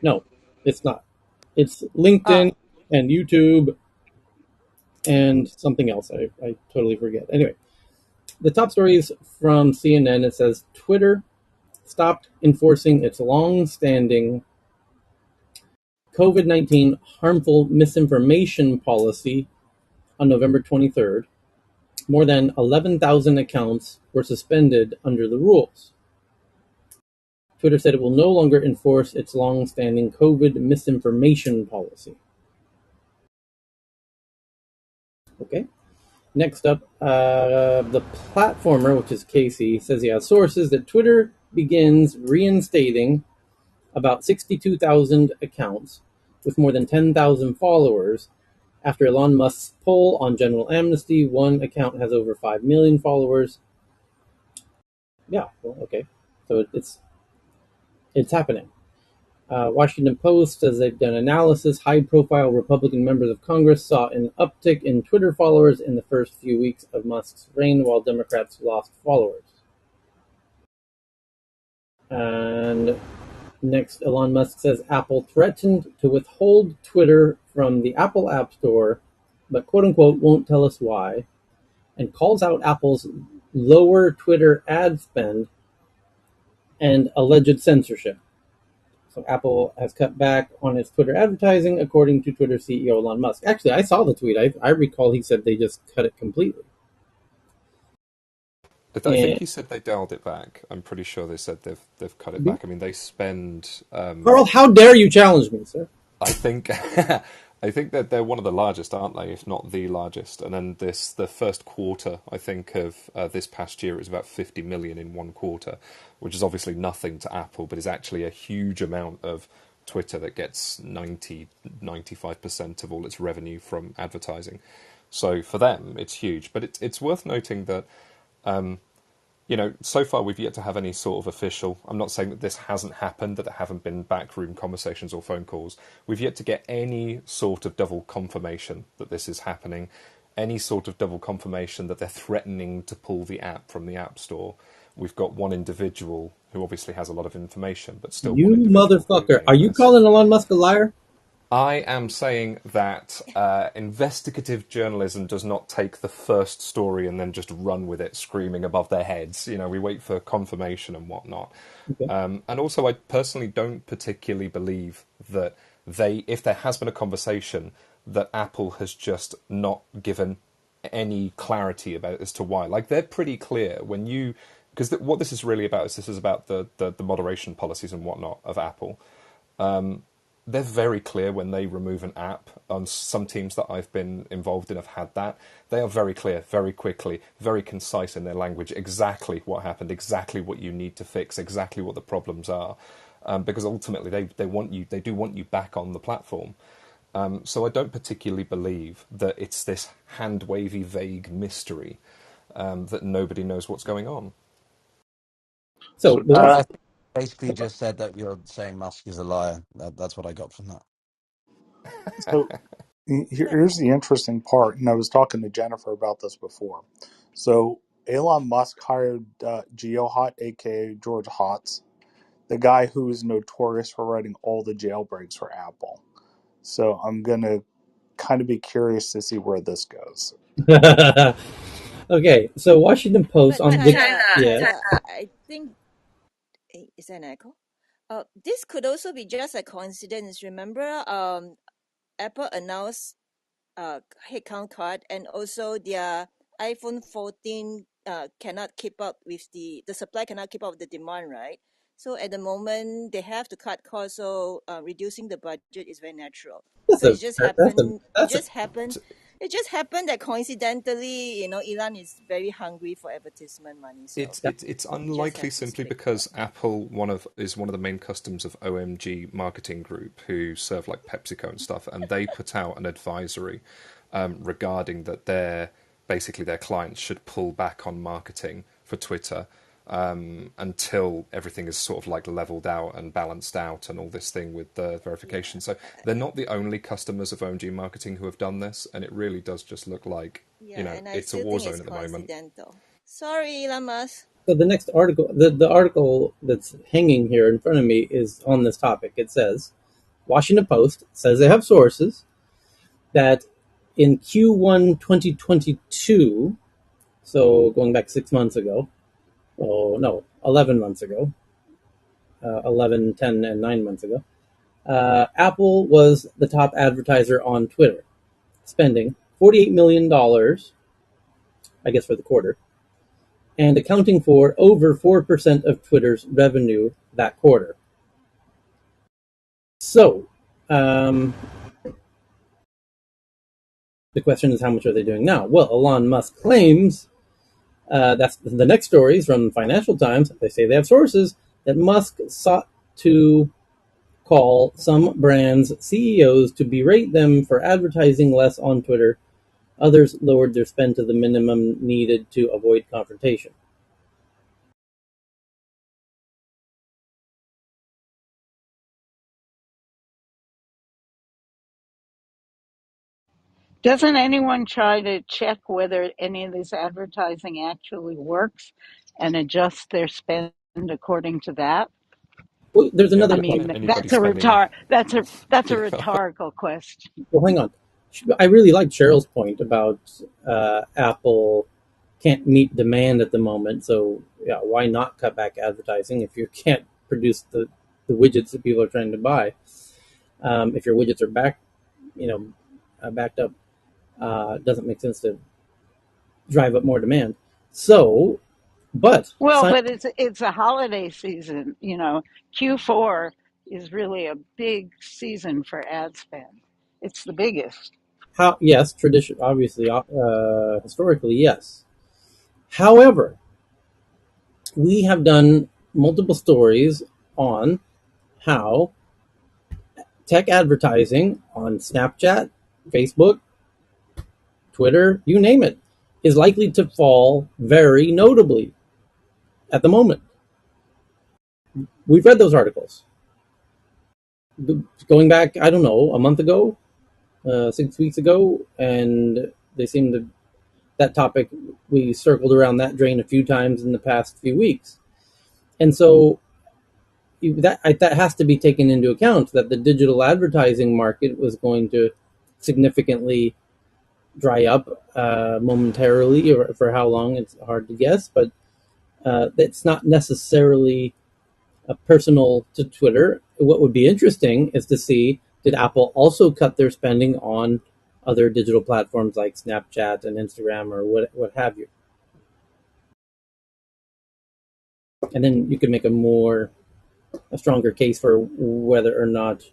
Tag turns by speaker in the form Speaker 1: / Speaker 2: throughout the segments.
Speaker 1: No, it's not. It's
Speaker 2: Oh,
Speaker 1: LinkedIn and YouTube and something else. I totally forget. Anyway, the top story is from CNN. It says Twitter stopped enforcing its long-standing COVID-19 harmful misinformation policy on November 23rd. More than 11,000 accounts were suspended under the rules. Twitter said it will no longer enforce its long-standing COVID misinformation policy. Okay. Next up, the platformer, which is Casey, says he has sources that Twitter begins reinstating about 62,000 accounts with more than 10,000 followers after Elon Musk's poll on general amnesty. One account has over 5 million followers. Yeah, well, okay. So it's happening. Washington Post says they've done analysis. High-profile Republican members of Congress saw an uptick in Twitter followers in the first few weeks of Musk's reign, while Democrats lost followers. And next, Elon Musk says Apple threatened to withhold Twitter from the Apple App Store, but "quote unquote" won't tell us why, and calls out Apple's lower Twitter ad spend and alleged censorship. So Apple has cut back on its Twitter advertising, according to Twitter CEO Elon Musk. Actually, I saw the tweet. I recall he said they just cut it completely.
Speaker 3: I think
Speaker 1: And
Speaker 3: he said they dialed it back. I'm pretty sure they said they've cut it back. I mean, they spend.
Speaker 1: Carl, how dare you challenge me, sir?
Speaker 3: I think I think that they're one of the largest, aren't they? If not the largest. And then the first quarter, I think of this past year, it was about 50 million in one quarter, which is obviously nothing to Apple, but is actually a huge amount of Twitter that gets 95% of all its revenue from advertising. So for them, it's huge. But it's worth noting that so far we've yet to have any sort of official. I'm not saying that this hasn't happened, that there haven't been backroom conversations or phone calls. We've yet to get any sort of double confirmation that this is happening, any sort of double confirmation that they're threatening to pull the app from the App Store. We've got one individual who obviously has a lot of information, but still one
Speaker 1: You
Speaker 3: individual
Speaker 1: motherfucker. Are
Speaker 3: saying
Speaker 1: you
Speaker 3: this.
Speaker 1: calling Elon Musk a liar?
Speaker 3: I am saying that investigative journalism does not take the first story and then just run with it, screaming above their heads. We wait for confirmation and whatnot.
Speaker 1: Okay.
Speaker 3: And also, I personally don't particularly believe that if there has been a conversation, that Apple has just not given any clarity about as to why. Like, they're pretty clear because what this is really about is this is about the moderation policies and whatnot of Apple. They're very clear when they remove an app. On some teams that I've been involved in have had that. They are very clear, very quickly, very concise in their language, exactly what happened, exactly what you need to fix, exactly what the problems are. Because ultimately they do want you back on the platform. So I don't particularly believe that it's this hand wavy, vague mystery that nobody knows what's going on.
Speaker 1: So
Speaker 4: So,
Speaker 1: the
Speaker 5: I
Speaker 1: last,
Speaker 5: I think basically just said that you're saying Musk is a liar. That's what I got from that.
Speaker 4: so here's the interesting part, and I was talking to Jennifer about this before. So Elon Musk hired GeoHot, aka George Hotz, the guy who is notorious for writing all the jailbreaks for Apple. So I'm gonna kind of be curious to see where this goes.
Speaker 1: okay, so Washington Post
Speaker 2: but
Speaker 1: on Vic, yes.
Speaker 2: Tyler, I think is that an echo? This could also be just a coincidence. Remember, Apple announced headcount cut, and also their iPhone 14 cannot keep up with the supply cannot keep up with the demand, right? So at the moment they have to cut costs, so reducing the budget is very natural.
Speaker 1: That's
Speaker 2: So
Speaker 1: a
Speaker 2: it just
Speaker 1: that's a
Speaker 2: happened.
Speaker 1: that's a
Speaker 2: It just happened that coincidentally, Elon is very hungry for advertisement money, so
Speaker 3: It's
Speaker 2: he just
Speaker 3: unlikely
Speaker 2: have to
Speaker 3: simply
Speaker 2: stick to that.
Speaker 3: because Apple is one of the main customers of OMG Marketing Group, who serve like PepsiCo and stuff, and they put out an advisory regarding that basically their clients should pull back on marketing for Twitter until everything is sort of like leveled out and balanced out and all this thing with the verification.
Speaker 2: Yeah,
Speaker 3: So they're not the only customers of OMG Marketing who have done this, and it really does just look like
Speaker 2: yeah, and I
Speaker 3: it's a
Speaker 2: still
Speaker 3: war
Speaker 2: think
Speaker 3: zone
Speaker 2: it's
Speaker 3: at the moment.
Speaker 2: coincidental. Sorry, Elon Musk.
Speaker 1: So the next article, the article that's hanging here in front of me is on this topic. It says, Washington Post says they have sources that in Q1 2022, so going back 6 months ago, oh no, 11 months ago, 11, 10, and 9 months ago, Apple was the top advertiser on Twitter, spending $48 million, I guess, for the quarter, and accounting for over 4% of Twitter's revenue that quarter. So, the question is, how much are they doing now? Well, Elon Musk claims, that's the next story is from Financial Times. They say they have sources that Musk sought to call some brands' CEOs to berate them for advertising less on Twitter. Others lowered their spend to the minimum needed to avoid confrontation.
Speaker 6: Doesn't anyone try to check whether any of this advertising actually works and adjust their spend according to that?
Speaker 1: Well, there's
Speaker 3: Yeah,
Speaker 1: another
Speaker 6: I
Speaker 3: but
Speaker 1: point.
Speaker 6: mean,
Speaker 3: anybody spending,
Speaker 6: that's a
Speaker 3: yeah,
Speaker 6: rhetorical question.
Speaker 1: Well, hang on. I really like Cheryl's point about Apple can't meet demand at the moment. So, yeah, why not cut back advertising if you can't produce the widgets that people are trying to buy? If your widgets are backed up, it doesn't make sense to drive up more demand. So, but
Speaker 6: Well, but it's a holiday season, you know. Q4 is really a big season for ad spend. It's the biggest.
Speaker 1: how? Yes, tradition, obviously, historically, yes. However, we have done multiple stories on how tech advertising on Snapchat, Facebook, Twitter, you name it, is likely to fall very notably at the moment. We've read those articles. Going back, I don't know, a month ago, 6 weeks ago, and they seem to, that topic, we circled around that drain a few times in the past few weeks. And so that has to be taken into account, that the digital advertising market was going to significantly dry up momentarily, or for how long, it's hard to guess, but it's not necessarily personal to Twitter. What would be interesting is to see, did Apple also cut their spending on other digital platforms like Snapchat and Instagram or what have you? And then you could make a stronger case for whether or not,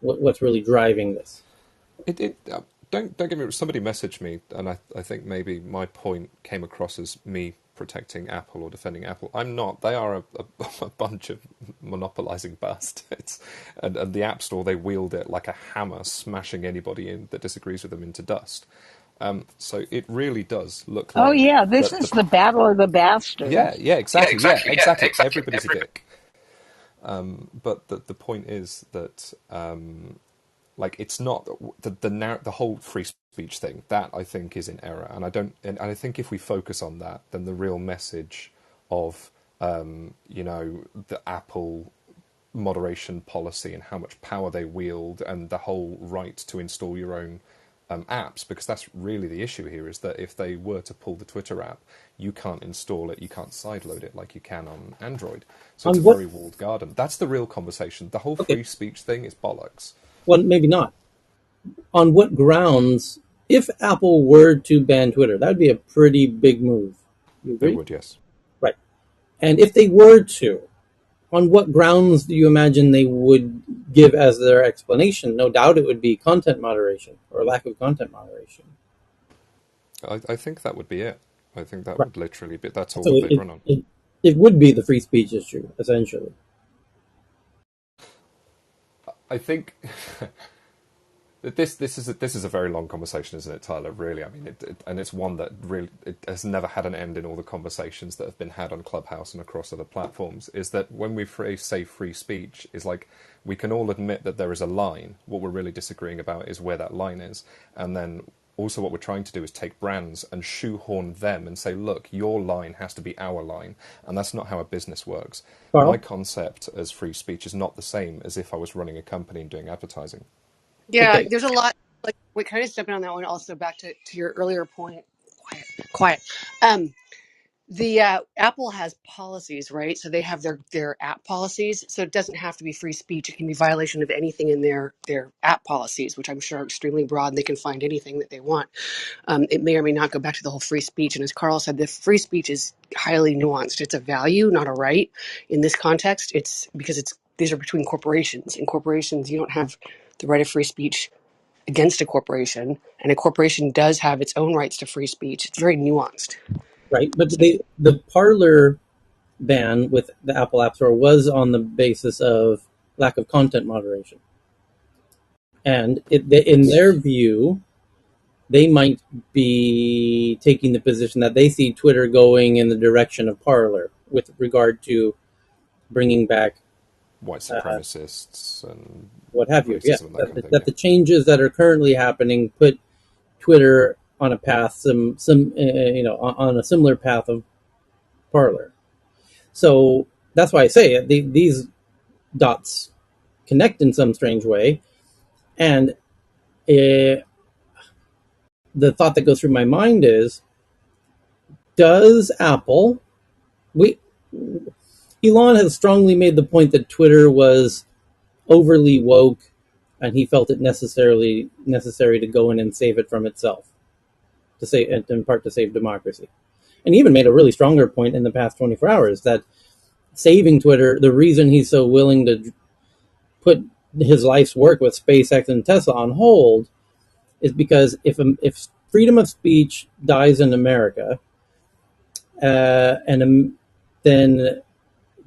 Speaker 1: what's really driving this.
Speaker 3: it don't get me wrong. Somebody messaged me, and I think maybe my point came across as me protecting Apple or defending Apple. I'm not. They are a bunch of monopolizing bastards, and the App Store, they wield it like a hammer, smashing anybody in that disagrees with them into dust. So it really does look
Speaker 6: Oh
Speaker 3: like
Speaker 6: yeah, this
Speaker 3: that.
Speaker 6: is the battle of the
Speaker 3: Yeah,
Speaker 6: bastards.
Speaker 3: yeah, exactly, yeah, exactly. Everybody's a dick. But the point is that like, it's not the whole free speech thing that I think is in error, and I think if we focus on that, then the real message of the Apple moderation policy and how much power they wield and the whole right to install your own apps, because that's really the issue here, is that if they were to pull the Twitter app, you can't install it, you can't sideload it like you can on Android. So it's
Speaker 1: On
Speaker 3: a
Speaker 1: what?
Speaker 3: very walled garden. That's the real conversation. The whole
Speaker 1: Okay,
Speaker 3: free speech thing is bollocks.
Speaker 1: well, maybe not. On what grounds? If Apple were to ban Twitter, that would be a pretty big move. You
Speaker 3: It
Speaker 1: agree?
Speaker 3: would, yes.
Speaker 1: Right. And if they were to, on what grounds do you imagine they would give as their explanation? No doubt it would be content moderation or lack of content moderation.
Speaker 3: I think that would be it. I think that
Speaker 1: Right.
Speaker 3: would literally be, that's all
Speaker 1: So
Speaker 3: that they'd run on.
Speaker 1: it would be the free speech issue, essentially.
Speaker 3: I think this is a very long conversation, isn't it, Tyler? Really, I mean, and it's one that really, it has never had an end in all the conversations that have been had on Clubhouse and across other platforms. Is that when we say free speech, is like, we can all admit that there is a line. What we're really disagreeing about is where that line is, and then also what we're trying to do is take brands and shoehorn them and say, look, your line has to be our line. And that's not how a business works. My
Speaker 1: Carl.
Speaker 3: concept as free speech is not the same as if I was running a company and doing advertising.
Speaker 7: Yeah,
Speaker 1: Okay.
Speaker 7: there's a lot. Like, we kind of stepping on that one. Also, back to your earlier point. Quiet, quiet. The Apple has policies, right? So they have their app policies. So it doesn't have to be free speech. It can be violation of anything in their app policies, which I'm sure are extremely broad. And they can find anything that they want. It may or may not go back to the whole free speech. And as Carl said, the free speech is highly nuanced. It's a value, not a right. In this context, it's because these are between corporations, and corporations, you don't have the right of free speech against a corporation, and a corporation does have its own rights to free speech. It's very nuanced.
Speaker 1: Right, but
Speaker 7: So
Speaker 1: the Parler ban with the Apple App Store was on the basis of lack of content moderation, and in their view, they might be taking the position that they see Twitter going in the direction of Parler with regard to bringing back
Speaker 3: White supremacists and
Speaker 1: what have you. Yeah,
Speaker 3: racism and that kind of thing,
Speaker 1: that
Speaker 3: yeah.
Speaker 1: the changes that are currently happening put Twitter on a path, on a similar path of Parler. So that's why I say it. These dots connect in some strange way, and the thought that goes through my mind is: does Apple? We Elon has strongly made the point that Twitter was overly woke, and he felt it necessary to go in and save it from itself, to say, in part, to save democracy. And he even made a really stronger point in the past 24 hours that saving Twitter, the reason he's so willing to put his life's work with SpaceX and Tesla on hold is because if freedom of speech dies in America, then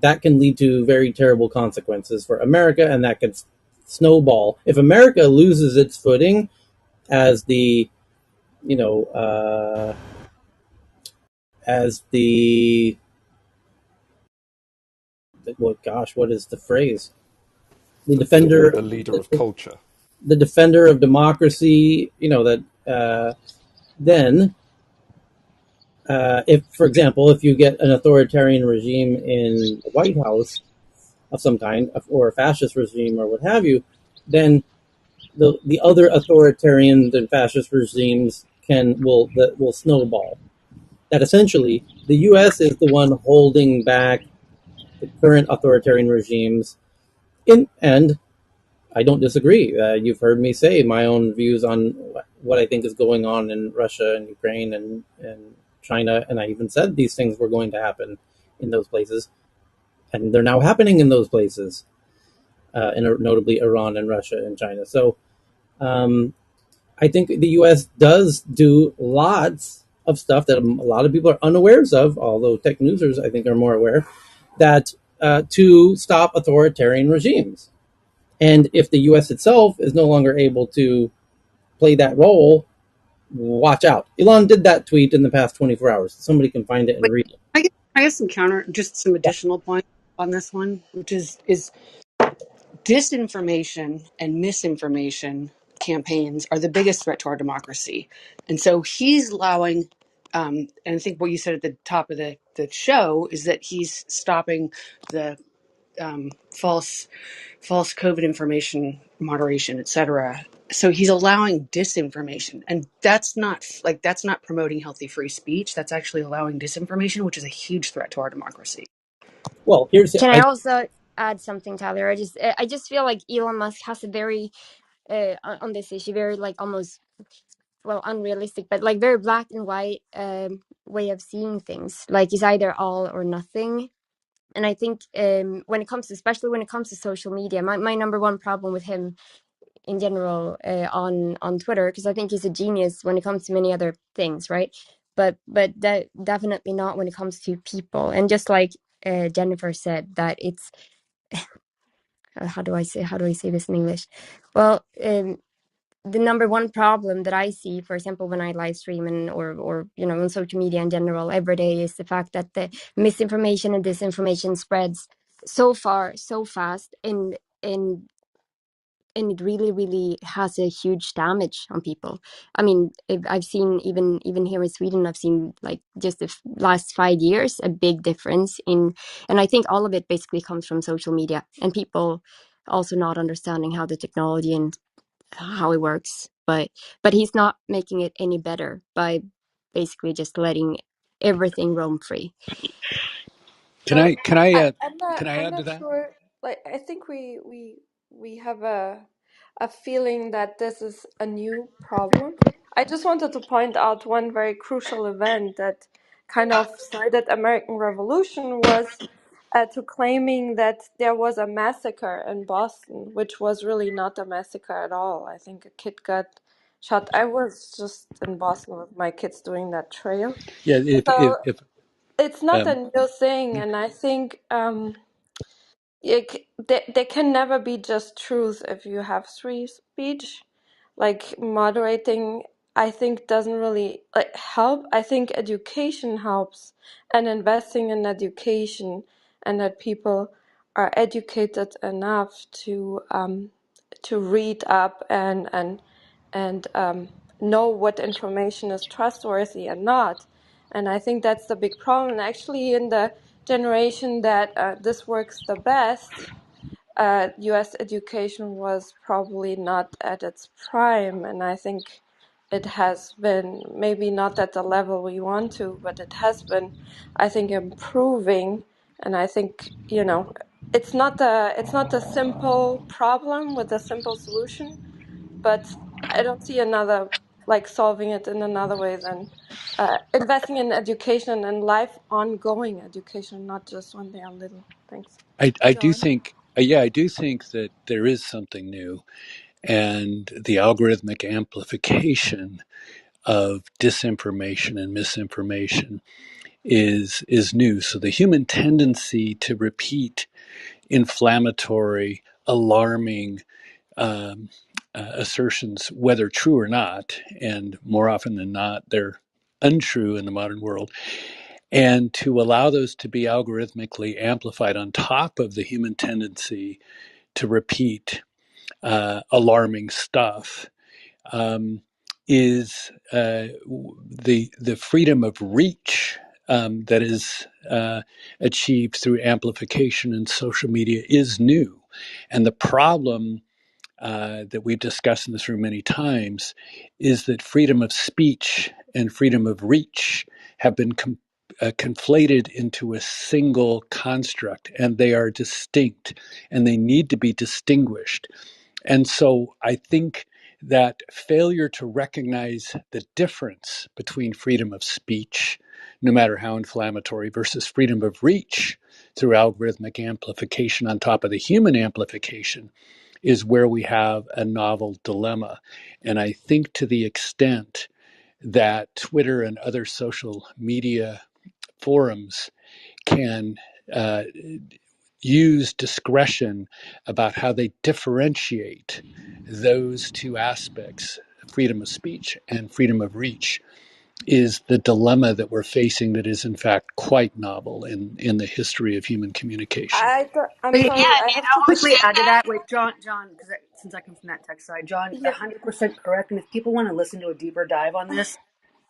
Speaker 1: that can lead to very terrible consequences for America, and that could snowball. If America loses its footing as the you know as the well, gosh, what is the phrase? The defender,
Speaker 3: The leader of culture.
Speaker 1: the defender of democracy. Then, if, for example, if you get an authoritarian regime in the White House of some kind, or a fascist regime, or what have you, then the other authoritarian and fascist regimes will snowball. That essentially the U.S. is the one holding back the current authoritarian regimes. And I don't disagree. You've heard me say my own views on what I think is going on in Russia and Ukraine and China, and I even said these things were going to happen in those places, and they're now happening in those places, notably Iran and Russia and China. So um, I think the U.S. does do lots of stuff that a lot of people are unawares of, although tech newsers, I think, are more aware, that to stop authoritarian regimes. And if the U.S. itself is no longer able to play that role, watch out. Elon did that tweet in the past 24 hours. Somebody can find it and
Speaker 7: but
Speaker 1: read it.
Speaker 7: I guess just some additional points on this one, which is disinformation and misinformation campaigns are the biggest threat to our democracy. And so he's allowing, and I think what you said at the top of the show is that he's stopping the false COVID information moderation, etc. So he's allowing disinformation, and that's not promoting healthy free speech. That's actually allowing disinformation, which is a huge threat to our democracy.
Speaker 1: Well, here's
Speaker 8: Can I
Speaker 1: I
Speaker 8: also add something, Tyler? I just feel like Elon Musk has a very on this issue, very like almost, well, unrealistic, but like very black and white way of seeing things. Like it's either all or nothing. And I think when it comes to, especially when it comes to social media, my number one problem with him in general on Twitter, because I think he's a genius when it comes to many other things, right? But that definitely not when it comes to people. And just like Jennifer said, that it's how do I say this in English? Well, the number one problem that I see, for example, when I live stream and or on social media in general every day, is the fact that the misinformation and disinformation spreads so far so fast in it really, really has a huge damage on people. I mean, I've seen even here in Sweden, I've seen like just the last 5 years a big difference in, and I think all of it basically comes from social media and people also not understanding how the technology and how it works. But he's not making it any better by basically just letting everything roam free.
Speaker 9: Can I can I
Speaker 10: I,
Speaker 9: uh,
Speaker 10: I'm not
Speaker 9: can I
Speaker 10: I'm
Speaker 9: add to
Speaker 10: not
Speaker 9: that?
Speaker 10: sure. Like I think we have a feeling that this is a new problem. I just wanted to point out one very crucial event that kind of started American Revolution was to claiming that there was a massacre in Boston, which was really not a massacre at all. I think a kid got shot. I was just in Boston with my kids doing that trail.
Speaker 9: Yeah, if,
Speaker 10: So
Speaker 9: if
Speaker 10: it's not a
Speaker 9: um,
Speaker 10: new thing, and I think there can never be just truth if you have free speech. Like moderating, I think doesn't really like help. I think education helps, and investing in education, and that people are educated enough to read up and know what information is trustworthy and not. And I think that's the big problem. And actually, in the generation that this works the best, US education was probably not at its prime, and I think it has been maybe not at the level we want to, but it has been, I think, improving. And I think, it's not a simple problem with a simple solution, but I don't see another like solving it in another way than investing in education and life ongoing education, not just when they are little. Thanks.
Speaker 9: I do
Speaker 2: John?
Speaker 9: think yeah, I do think that there is something new, and the algorithmic amplification of disinformation and misinformation is new. So the human tendency to repeat inflammatory, alarming assertions, whether true or not, and more often than not, they're untrue in the modern world, and to allow those to be algorithmically amplified on top of the human tendency to repeat alarming stuff um, is the freedom of reach that is achieved through amplification in social media is new, and the problem that we've discussed in this room many times is that freedom of speech and freedom of reach have been conflated into a single construct, and they are distinct and they need to be distinguished. And so I think that failure to recognize the difference between freedom of speech, no matter how inflammatory, versus freedom of reach through algorithmic amplification on top of the human amplification is where we have a novel dilemma. And I think to the extent that Twitter and other social media forums can uh, use discretion about how they differentiate those two aspects, freedom of speech and freedom of reach, is the dilemma that we're facing that is in fact quite novel in the history of human communication.
Speaker 10: I'm
Speaker 7: Wait,
Speaker 10: sorry, I
Speaker 7: and
Speaker 10: have to
Speaker 7: I'll quickly
Speaker 10: disrupt.
Speaker 7: add to that. Wait, John, because since I come from that tech side, John,
Speaker 10: Yeah,
Speaker 7: 100% correct. And if people want to listen to a deeper dive on this,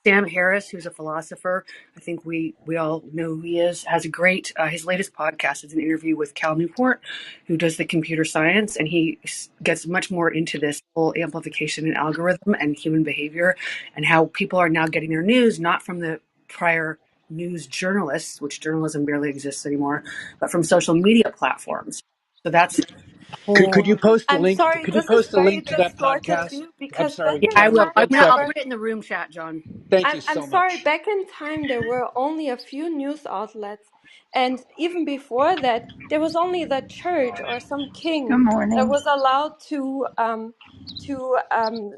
Speaker 7: Sam Harris, who's a philosopher, I think we all know who he is, has a great, his latest podcast is an interview with Cal Newport, who does the computer science, and he gets much more into this whole amplification and algorithm and human behavior and how people are now getting their news not from the prior news journalists, which journalism barely exists anymore, but from social media platforms. So that's a
Speaker 9: Could
Speaker 7: whole.
Speaker 9: you post a
Speaker 10: I'm
Speaker 9: link?
Speaker 10: sorry,
Speaker 9: Could you
Speaker 10: this is
Speaker 9: post a
Speaker 10: very
Speaker 9: link to that
Speaker 10: distorted
Speaker 9: podcast?
Speaker 10: view
Speaker 9: I'm
Speaker 10: because
Speaker 9: sorry,
Speaker 10: back
Speaker 7: Yeah,
Speaker 10: in
Speaker 7: I
Speaker 9: John.
Speaker 7: will.
Speaker 10: time
Speaker 7: I'm
Speaker 9: One
Speaker 7: gonna.
Speaker 10: there
Speaker 7: I'll
Speaker 9: second.
Speaker 10: were
Speaker 7: put it in the room chat, John.
Speaker 9: Thank you
Speaker 10: I'm
Speaker 9: so
Speaker 10: sorry,
Speaker 9: much.
Speaker 10: back in time there were only a few news outlets, and even before that, there was only the church or some
Speaker 6: Good
Speaker 10: king that
Speaker 6: morning.
Speaker 10: was allowed to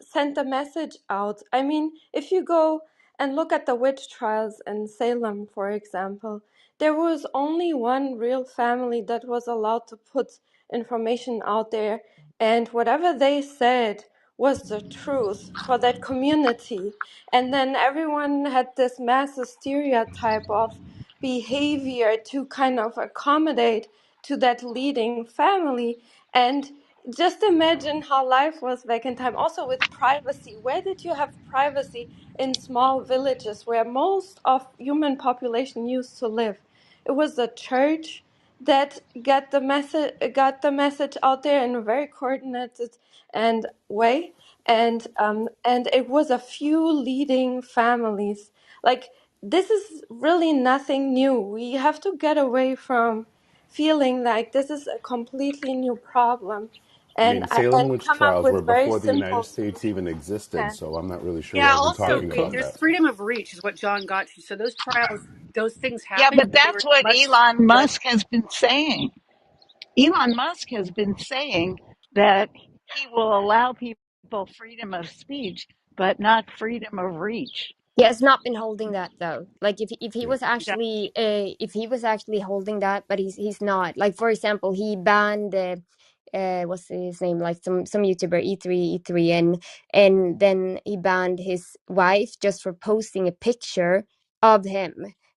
Speaker 10: send a message out. I mean, if you go and look at the witch trials in Salem, for example, there was only one real family that was allowed to put information out there, and whatever they said was the truth for that community. And then everyone had this massive stereotype of behavior to kind of accommodate to that leading family. And just imagine how life was back in time. Also with privacy. Where did you have privacy in small villages where most of human population used to live? It was the church that got the message out there in a very coordinated and way, and it was a few leading families. Like, this is really nothing new. We have to get away from feeling like this is a completely new problem,
Speaker 11: I
Speaker 10: and
Speaker 11: mean, Salem
Speaker 10: and
Speaker 11: witch
Speaker 10: come up
Speaker 11: trials were
Speaker 10: with very
Speaker 11: before the
Speaker 10: simple
Speaker 11: United States even
Speaker 10: solutions.
Speaker 11: existed,
Speaker 10: Okay.
Speaker 11: so I'm not really sure
Speaker 7: Yeah.
Speaker 11: why we're
Speaker 7: Also,
Speaker 11: talking
Speaker 7: wait,
Speaker 11: about
Speaker 7: there's
Speaker 11: that.
Speaker 7: freedom of reach, is what John got to. So those trials, those things
Speaker 6: Yeah,
Speaker 7: happened,
Speaker 6: but
Speaker 7: but they were
Speaker 6: that's what
Speaker 7: much
Speaker 6: Elon
Speaker 7: less.
Speaker 6: Musk has been saying. Elon Musk has been saying that he will allow people freedom of speech, but not freedom of reach.
Speaker 8: He has not been holding that though. Like if he
Speaker 11: Yeah.
Speaker 8: was actually if he was actually holding that, but he's not. Like for example, he banned what's his name? Like some YouTuber E3 and then he banned his wife just for posting a picture of him,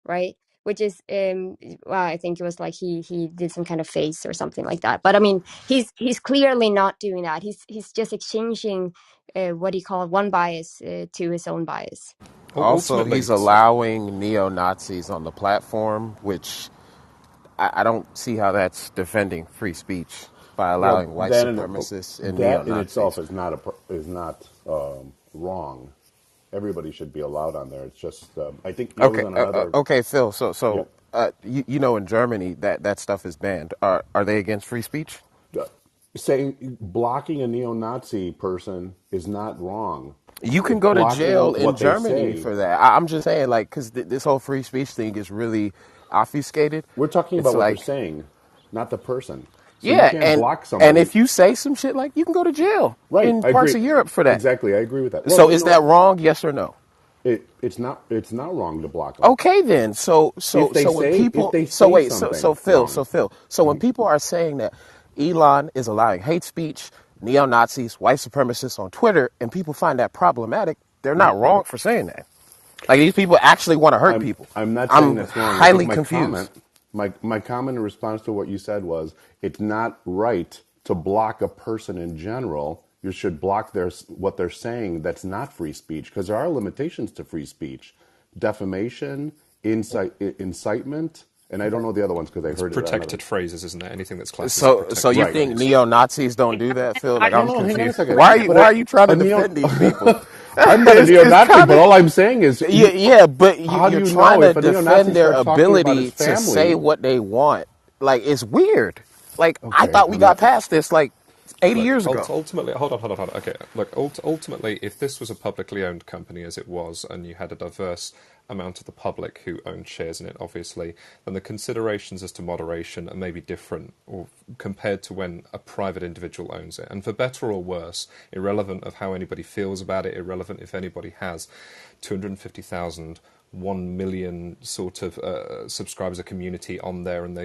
Speaker 8: right? Which is well, I think it was like he did some kind of face or something like that. But I mean, he's clearly not doing that. He's just exchanging what do you call it, one bias to his own bias.
Speaker 12: Also, he's
Speaker 3: Ultimately,
Speaker 12: allowing neo Nazis on the platform, which I don't see how that's defending free speech by
Speaker 11: Well,
Speaker 12: allowing white supremacists and neo
Speaker 11: that in itself
Speaker 12: Nazis.
Speaker 11: is not wrong. Everybody should be allowed on there. It's just I think there was
Speaker 12: Okay,
Speaker 11: on another.
Speaker 12: okay, Phil.
Speaker 11: Yep.
Speaker 12: You know, in Germany that stuff is banned. Are they against free speech?
Speaker 11: Uh, Saying blocking a neo-Nazi person is not wrong.
Speaker 12: You can
Speaker 11: It's
Speaker 12: go to jail
Speaker 11: blocking
Speaker 12: in
Speaker 11: what they
Speaker 12: Germany
Speaker 11: say.
Speaker 12: for that. I'm just saying, like, because this whole free speech thing is really obfuscated.
Speaker 11: We're talking
Speaker 12: It's
Speaker 11: about what they're
Speaker 12: like,
Speaker 11: saying, not the person. So you
Speaker 12: yeah,
Speaker 11: can't block
Speaker 12: and
Speaker 11: somebody.
Speaker 12: if you say some shit, like, you can go to jail
Speaker 11: Right,
Speaker 12: in
Speaker 11: I
Speaker 12: parts
Speaker 11: agree.
Speaker 12: of Europe for that.
Speaker 11: Exactly, I agree with that. Well,
Speaker 12: So
Speaker 11: you
Speaker 12: is
Speaker 11: know what?
Speaker 12: that wrong? Yes or no?
Speaker 11: It's not wrong to block them.
Speaker 12: Okay, then. So when
Speaker 11: If
Speaker 12: people,
Speaker 11: they
Speaker 12: so
Speaker 11: say
Speaker 12: wait,
Speaker 11: something
Speaker 12: So
Speaker 11: wrong.
Speaker 12: Phil, so when people are saying that Elon is allowing hate speech, neo Nazis, white supremacists on Twitter, and people find that problematic, they're not wrong for saying that. Like these people actually want to hurt people.
Speaker 11: I'm not saying
Speaker 12: I'm
Speaker 11: that's wrong. I think
Speaker 12: highly
Speaker 11: my comment,
Speaker 12: confused.
Speaker 11: my comment in response to what you said was, it's not right to block a person in general. You should block what they're saying that's not free speech, because there are limitations to free speech, defamation, incitement, and I don't know the other ones because I
Speaker 3: it's
Speaker 11: heard it on other.
Speaker 3: protected phrases, isn't it? Anything that's classed as a
Speaker 12: So you
Speaker 3: protected
Speaker 11: Right.
Speaker 12: think
Speaker 3: phrase.
Speaker 12: neo Nazis don't do that, Phil? Like
Speaker 7: I,
Speaker 11: No,
Speaker 12: I'm
Speaker 11: no, hang on a
Speaker 12: confused.
Speaker 11: second.
Speaker 12: Why are you
Speaker 11: But
Speaker 12: why are you trying to
Speaker 11: a neo,
Speaker 12: defend these people?
Speaker 11: I'm not a
Speaker 12: It's
Speaker 11: neo-Nazi,
Speaker 12: kind
Speaker 11: but
Speaker 12: of
Speaker 11: all I'm saying is,
Speaker 12: yeah, but
Speaker 11: how do
Speaker 12: you're
Speaker 11: you
Speaker 12: trying
Speaker 11: know
Speaker 12: to
Speaker 11: if a neo-Nazi
Speaker 12: defend their
Speaker 11: starts talking about his
Speaker 12: ability to say
Speaker 11: family?
Speaker 12: what they want. Like it's weird. Like I
Speaker 11: Okay,
Speaker 12: thought we
Speaker 11: I'm
Speaker 12: got
Speaker 11: not.
Speaker 12: past this like 80
Speaker 3: Look,
Speaker 12: years ago.
Speaker 3: ultimately, hold on. Okay, look, ultimately, if this was a publicly owned company as it was, and you had a diverse amount of the public who owned shares in it, obviously, then the considerations as to moderation are maybe different, or compared to when a private individual owns it. And for better or worse, irrelevant of how anybody feels about it, irrelevant if anybody has 250,000, 1 million sort of subscribers, a community on there, and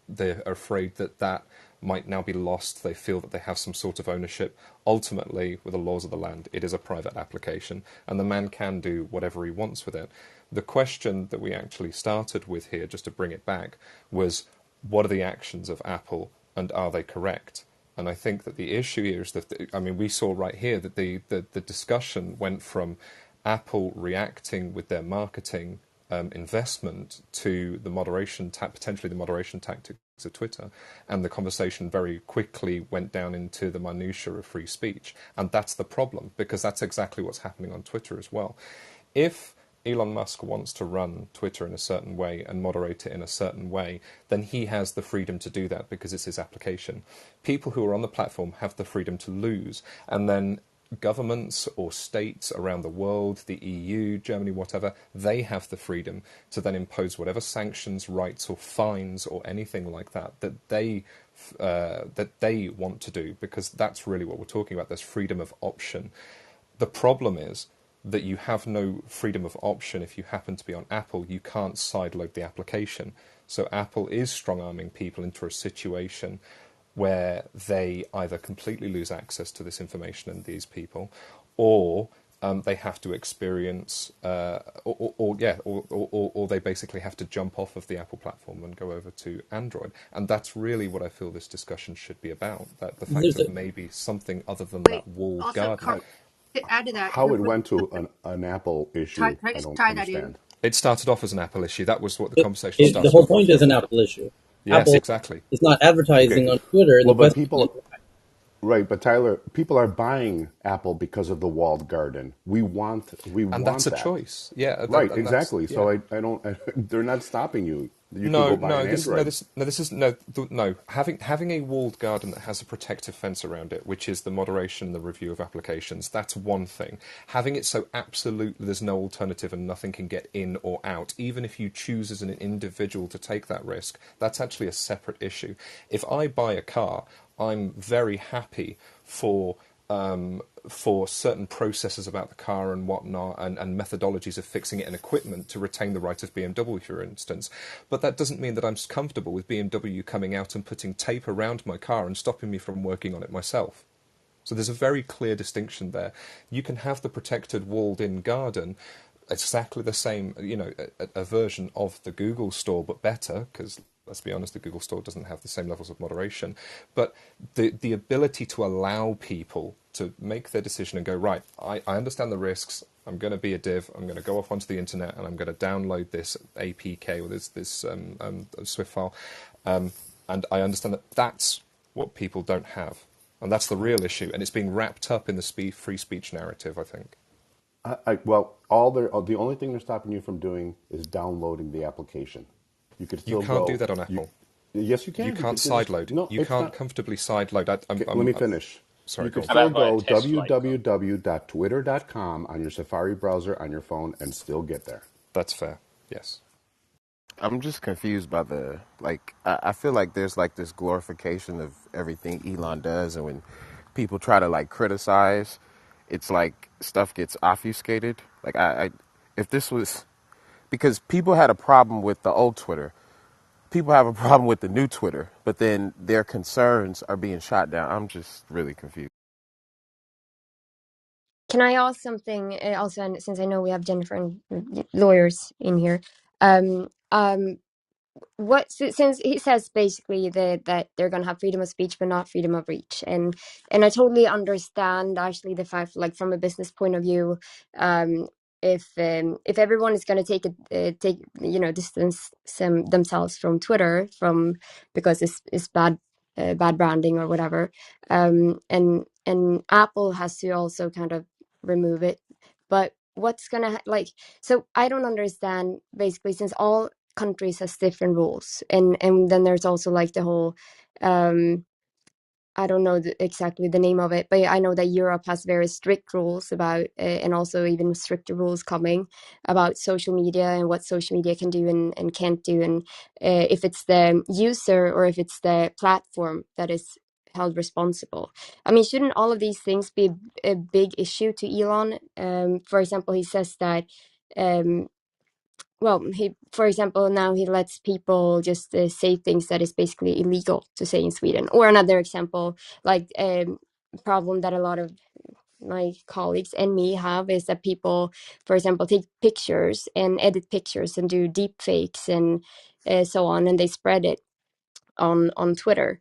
Speaker 3: they're afraid that might now be lost. They feel that they have some sort of ownership. Ultimately, with the laws of the land, it is a private application, and the man can do whatever he wants with it. The question that we actually started with here, just to bring it back, was what are the actions of Apple, and are they correct? And I think that the issue here is that, I mean, we saw right here that the discussion went from Apple reacting with their marketing investment to the potentially the moderation tactics of Twitter, and the conversation very quickly went down into the minutiae of free speech, and that's the problem, because that's exactly what's happening on Twitter as well. If Elon Musk wants to run Twitter in a certain way and moderate it in a certain way, then he has the freedom to do that because it's his application. People who are on the platform have the freedom to lose, and then governments or states around the world, the EU, Germany, whatever, they have the freedom to then impose whatever sanctions, rights, or fines, or anything like that that they want to do, because that's really what we're talking about. There's freedom of option. The problem is that you have no freedom of option if you happen to be on Apple. You can't sideload the application. So Apple is strong-arming people into a situation where they either completely lose access to this information and these people, or they have to experience, or they basically have to jump off of the Apple platform and go over to Android. And that's really what I feel this discussion should be about. That the fact
Speaker 1: There's a
Speaker 3: that maybe something other than
Speaker 7: Wait,
Speaker 3: that walled
Speaker 7: also,
Speaker 3: garden.
Speaker 7: Carl, to add to that,
Speaker 11: How it went to an Apple
Speaker 7: try,
Speaker 11: issue,
Speaker 7: try
Speaker 11: I
Speaker 7: just
Speaker 11: don't
Speaker 7: try that in.
Speaker 11: understand.
Speaker 3: It started off as an Apple issue. That was what the conversation
Speaker 1: the
Speaker 3: started
Speaker 1: whole
Speaker 3: off
Speaker 1: point
Speaker 3: with.
Speaker 1: is
Speaker 3: Yeah.
Speaker 1: an Apple issue.
Speaker 3: Yes,
Speaker 1: Apple
Speaker 3: exactly.
Speaker 1: is not
Speaker 11: Okay.
Speaker 1: advertising on Twitter. The
Speaker 11: Well, but
Speaker 1: question is,
Speaker 11: people, right? But Tyler, people are buying Apple because of the walled garden. We
Speaker 3: And that's
Speaker 11: want
Speaker 3: a
Speaker 11: that.
Speaker 3: choice. Yeah,
Speaker 11: Right,
Speaker 3: and that's
Speaker 11: exactly.
Speaker 3: yeah.
Speaker 11: So I don't. They're not stopping you. You can
Speaker 3: No,
Speaker 11: go buy
Speaker 3: no,
Speaker 11: an
Speaker 3: this no,
Speaker 11: Android.
Speaker 3: this no, this is no, no. Having a walled garden that has a protective fence around it, which is the moderation and the review of applications, that's one thing. Having it so absolutely there's no alternative and nothing can get in or out, even if you choose as an individual to take that risk, that's actually a separate issue. If I buy a car, I'm very happy for for certain processes about the car and whatnot, and methodologies of fixing it and equipment to retain the right of BMW, for instance. But that doesn't mean that I'm comfortable with BMW coming out and putting tape around my car and stopping me from working on it myself. So there's a very clear distinction there. You can have the protected walled-in garden, exactly the same, a version of the Google store, but better, because let's be honest, the Google store doesn't have the same levels of moderation. But the ability to allow people to make their decision and go, right, I understand the risks. I'm going to be a div. I'm going to go off onto the internet and I'm going to download this APK or this Swift file, and I understand that that's what people don't have. And that's the real issue, and it's being wrapped up in the free speech narrative, I think.
Speaker 11: Well, the only thing they're stopping you from doing is downloading the application. You could
Speaker 3: You
Speaker 11: still
Speaker 3: can't do
Speaker 11: go.
Speaker 3: that on
Speaker 11: You,
Speaker 3: Apple.
Speaker 11: yes, you
Speaker 3: You
Speaker 11: can.
Speaker 3: can't
Speaker 11: There's
Speaker 3: sideload.
Speaker 11: no,
Speaker 3: You
Speaker 11: it's
Speaker 3: can't
Speaker 11: not.
Speaker 3: comfortably sideload.
Speaker 11: Okay, let me finish.
Speaker 3: Sorry,
Speaker 11: You
Speaker 3: go
Speaker 11: could
Speaker 3: on.
Speaker 13: How
Speaker 11: still
Speaker 13: about
Speaker 11: go
Speaker 13: a test flight, Carl?
Speaker 11: www.twitter.com on your Safari browser on your phone and still get there.
Speaker 3: That's fair. Yes.
Speaker 12: I'm just confused by the like. I feel like there's like this glorification of everything Elon does, and when people try to like criticize, it's like stuff gets obfuscated. Like if this was because people had a problem with the old Twitter, people have a problem with the new Twitter, but then their concerns are being shot down. I'm just really confused.
Speaker 8: Can I ask something also, and since I know we have Jennifer and lawyers in here? Um, um, since he says basically that they're going to have freedom of speech but not freedom of reach, and I totally understand actually the fact, like from a business point of view, um if everyone is going to take distance themselves from Twitter from because it's bad branding or whatever, and Apple has to also kind of remove it, but what's gonna like, so I don't understand basically, since all countries has different rules, and then there's also like the whole um I don't know exactly the name of it, but I know that Europe has very strict rules about and also even stricter rules coming about social media and what social media can do and can't do, and if it's the user or if it's the platform that is held responsible. I mean, shouldn't all of these things be a big issue to Elon? For example, he says that um, well, he, for example, now he lets people just say things that is basically illegal to say in Sweden. Or another example, like problem that a lot of my colleagues and me have is that people, for example, take pictures and edit pictures and do deep fakes and so on, and they spread it on Twitter.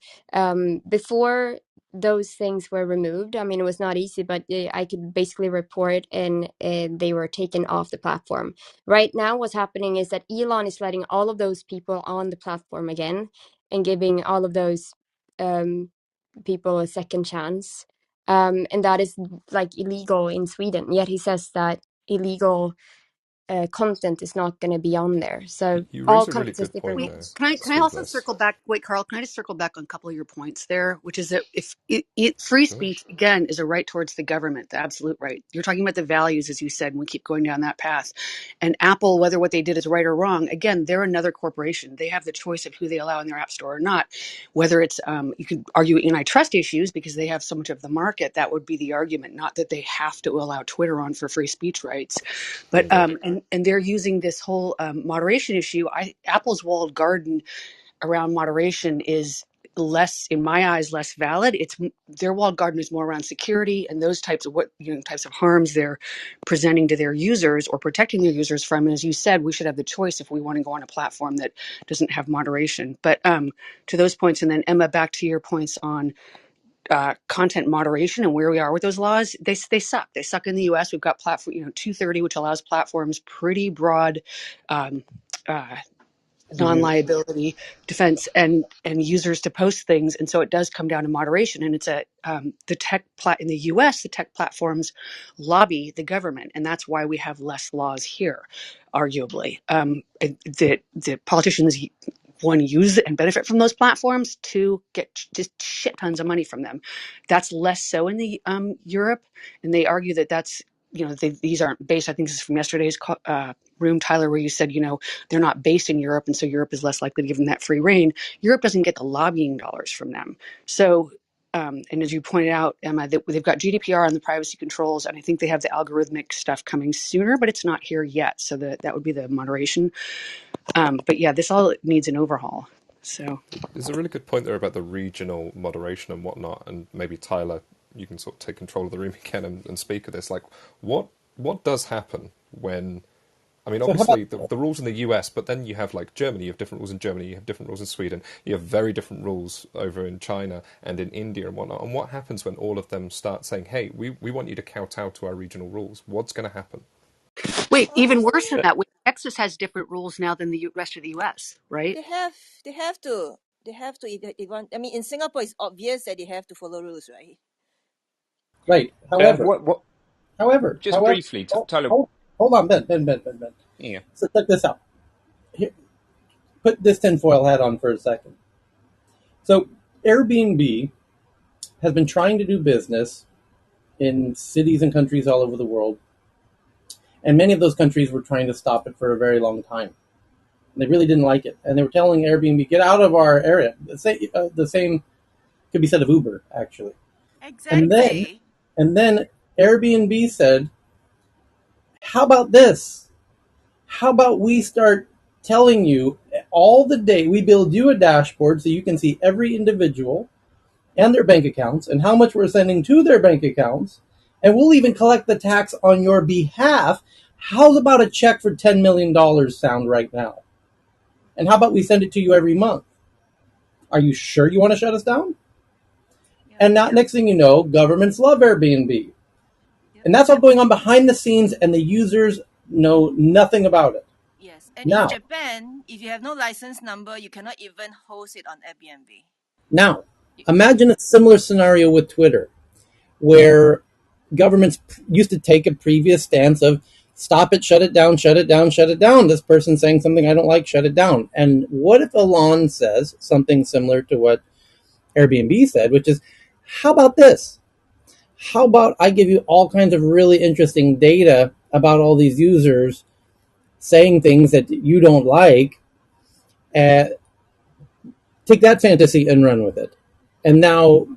Speaker 8: Before those things were removed, I mean, it was not easy, but I could basically report, and they were taken off the platform. Right now, what's happening is that Elon is letting all of those people on the platform again and giving all of those people a second chance. And that is like illegal in Sweden. Yet he says that illegal content is not going to be on there. So
Speaker 3: You
Speaker 8: all
Speaker 3: raise a really
Speaker 8: countries has
Speaker 3: good point
Speaker 8: different
Speaker 7: Wait,
Speaker 3: there,
Speaker 8: rules.
Speaker 7: can I also
Speaker 3: Sleeveless.
Speaker 7: circle back? Wait, Carl, can I just circle back on a couple of your points there? Which is that if free
Speaker 3: Sure.
Speaker 7: speech again is a right towards the government, the absolute right. You're talking about the values, as you said, and we keep going down that path. And Apple, whether what they did is right or wrong, again, they're another corporation. They have the choice of who they allow in their app store or not. Whether it's you could argue antitrust issues because they have so much of the market. That would be the argument, not that they have to allow Twitter on for free speech rights. But
Speaker 3: Bingo.
Speaker 7: and they're using this whole moderation issue. Apple's walled garden around moderation is less, in my eyes, less valid. It's their walled garden is more around security and those types of types of harms they're presenting to their users or protecting their users from. And as you said, we should have the choice if we want to go on a platform that doesn't have moderation. But to those points, and then Emma, back to your points on content moderation and where we are with those laws, they suck. They suck in the U.S. We've got platform, 230, which allows platforms pretty broad um, uh, non-liability defense and users to post things, and so it does come down to moderation. And it's in the US, the tech platforms lobby the government, and that's why we have less laws here, arguably. The politicians, one, use and benefit from those platforms, two, get just shit tons of money from them. That's less so in the Europe, and they argue that that's these aren't based. I think this is from yesterday's room, Tyler, where you said they're not based in Europe, and so Europe is less likely to give them that free reign. Europe doesn't get the lobbying dollars from them. So, and as you pointed out, Emma, they've got GDPR and the privacy controls, and I think they have the algorithmic stuff coming sooner, but it's not here yet. So that would be the moderation. But yeah, this all needs an overhaul. So
Speaker 3: There's a really good point there about the regional moderation and whatnot, and maybe Tyler, you can sort of take control of the room again and speak of this. Like, what does happen when? I mean,
Speaker 1: So how about
Speaker 3: obviously the rules in the US, but then you have like Germany. You have different rules in Germany. You have different rules in Sweden. You have very different rules over in China and in India and whatnot. And what happens when all of them start saying, "Hey, we want you to kowtow to our regional rules"? What's going to happen?
Speaker 7: wait,
Speaker 2: Well,
Speaker 7: even worse than that, Texas has different rules now than the rest of the U.S., right?
Speaker 2: they have they have to they have to I mean, in Singapore, it's obvious that they have to follow rules, right?
Speaker 1: right?
Speaker 13: What? Just
Speaker 1: However,
Speaker 13: briefly,
Speaker 1: hold,
Speaker 13: Tyler.
Speaker 1: hold, hold on, Ben.
Speaker 13: Yeah.
Speaker 1: So check this out. Here, put this tinfoil hat on for a second. So Airbnb has been trying to do business in cities and countries all over the world, and many of those countries were trying to stop it for a very long time. And they really didn't like it, and they were telling Airbnb, "Get out of our area." The same could be said of Uber, actually. And then,
Speaker 2: Exactly.
Speaker 1: and then Airbnb said, "How about this? How about we start telling you all the day? We build you a dashboard so you can see every individual and their bank accounts and how much we're sending to their bank accounts, and we'll even collect the tax on your behalf. How's about a check for $10 million sound right now? And how about we send it to you every month? Are you sure you want to shut us down?"
Speaker 2: Yeah.
Speaker 1: And now, next thing you know, governments love Airbnb.
Speaker 2: Yep.
Speaker 1: And that's all going on behind the scenes, and the users know nothing about it.
Speaker 2: Yes. And in
Speaker 1: Now,
Speaker 2: Japan, if you have no license number, you cannot even host it on Airbnb.
Speaker 1: now,
Speaker 2: You-
Speaker 1: imagine a similar scenario with Twitter, where governments used to take a previous stance of stop it, shut it down, shut it down, shut it down. This person saying something I don't like, shut it down. And what if Elon says something similar to what Airbnb said, which is, how about this? How about I give you all kinds of really interesting data about all these users saying things that you don't like, and take that fantasy and run with it. And now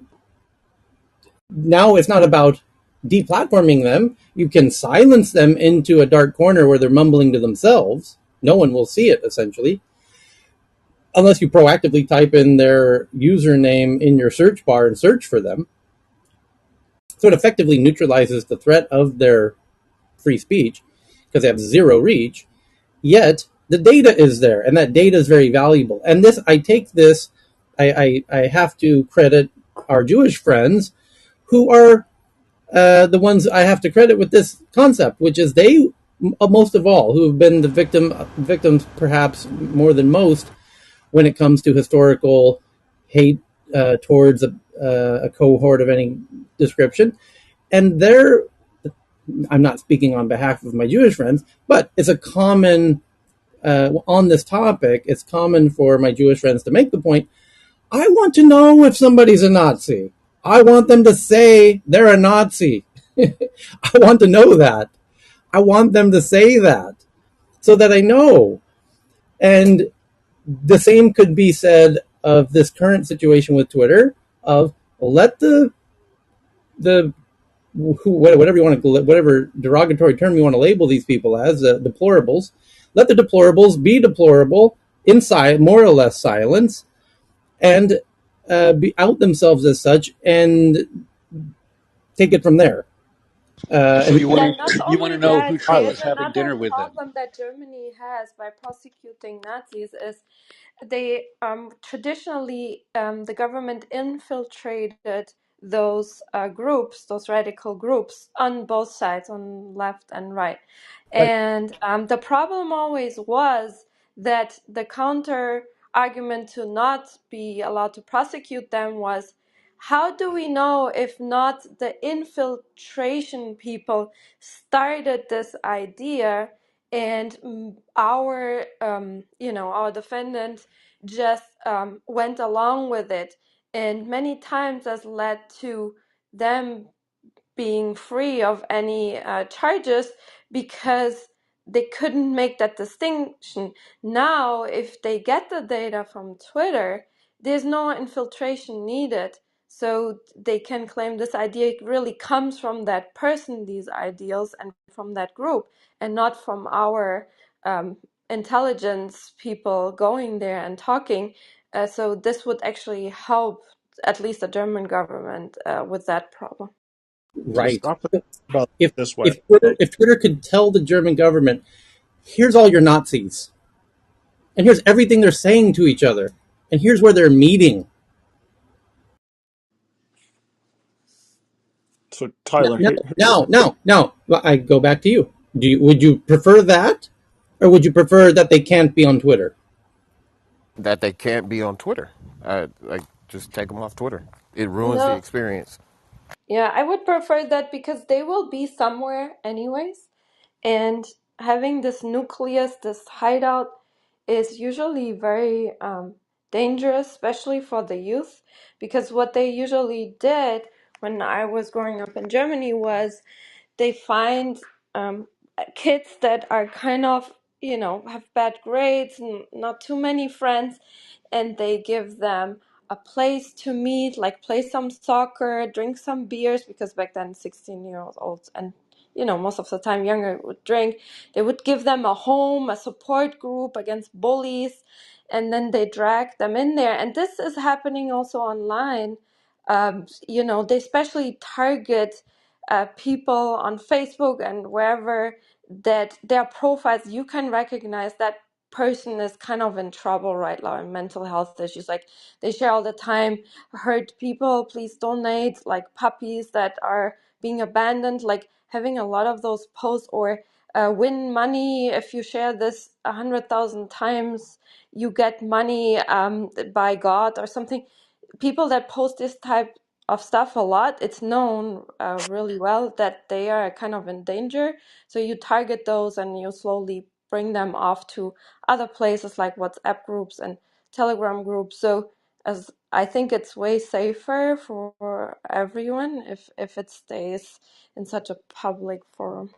Speaker 1: it's not about deplatforming them. You can silence them into a dark corner where they're mumbling to themselves. No one will see it, essentially, unless you proactively type in their username in your search bar and search for them. So it effectively neutralizes the threat of their free speech because they have zero reach. Yet the data is there, and that data is very valuable. And this, I take this, I have to credit our Jewish friends who are the ones I have to credit with this concept, which is they, most of all, who have been the victims perhaps more than most when it comes to historical hate towards a cohort of any description. And I'm not speaking on behalf of my Jewish friends, but it's a common, on this topic, it's common for my Jewish friends to make the point, I want to know if somebody's a Nazi. I want them to say they're a Nazi. I want to know that. I want them to say that so that I know. And the same could be said of this current situation with Twitter of let the whatever you want to, whatever derogatory term you want to label these people as, deplorables, let the deplorables be deplorable inside more or less silence, and out themselves as such and take it from there.
Speaker 9: So
Speaker 1: And
Speaker 10: Yeah, not
Speaker 9: you want to
Speaker 10: only
Speaker 9: know who
Speaker 10: that,
Speaker 9: Trump
Speaker 10: there's
Speaker 9: was
Speaker 4: Tyler.
Speaker 9: having
Speaker 10: another
Speaker 9: dinner with then?
Speaker 10: problem that Germany has by prosecuting Nazis is they traditionally the government infiltrated those groups, those radical groups, on both sides, on left and right.
Speaker 1: right,
Speaker 10: And the problem always was that the counter argument to not be allowed to prosecute them was, how do we know if not the infiltration people started this idea and our our defendant just went along with it, and many times has led to them being free of any charges because they couldn't make that distinction. Now, if they get the data from Twitter, there's no infiltration needed. So they can claim this idea really comes from that person, these ideals, and from that group, and not from our intelligence people going there and talking. So this would actually help at least the German government with that problem.
Speaker 4: So
Speaker 1: right.
Speaker 4: stop and think about it
Speaker 1: If
Speaker 4: this way.
Speaker 1: if Twitter could tell the German government, here's all your Nazis, and here's everything they're saying to each other, and here's where they're meeting.
Speaker 4: So
Speaker 1: Now,
Speaker 4: Tyler,
Speaker 1: now,
Speaker 4: here,
Speaker 1: now, I go back to you. Would you prefer that, or would you prefer that they can't be on Twitter?
Speaker 12: That they can't be on Twitter. Like, just take them off Twitter. It ruins the
Speaker 10: No,
Speaker 12: experience.
Speaker 10: yeah, I would prefer that because they will be somewhere anyways. And having this nucleus, this hideout, is usually very dangerous, especially for the youth. Because what they usually did when I was growing up in Germany was they find kids that are kind of, have bad grades and not too many friends, and they give them a place to meet, like play some soccer, drink some beers, because back then 16-year olds and most of the time younger would drink. They would give them a home, a support group against bullies, and then they drag them in there. And this is happening also online. They especially target people on Facebook and wherever, that their profiles, you can recognize that person is kind of in trouble right now in mental health issues. Like they share all the time, hurt people, please donate, like puppies that are being abandoned, like having a lot of those posts, or win money if you share this 100,000 times, you get money by God or something. People that post this type of stuff a lot, it's known really well that they are kind of in danger. So you target those and you slowly bring them off to other places like WhatsApp groups and Telegram groups. So as I think it's way safer for everyone if it stays in such a public forum.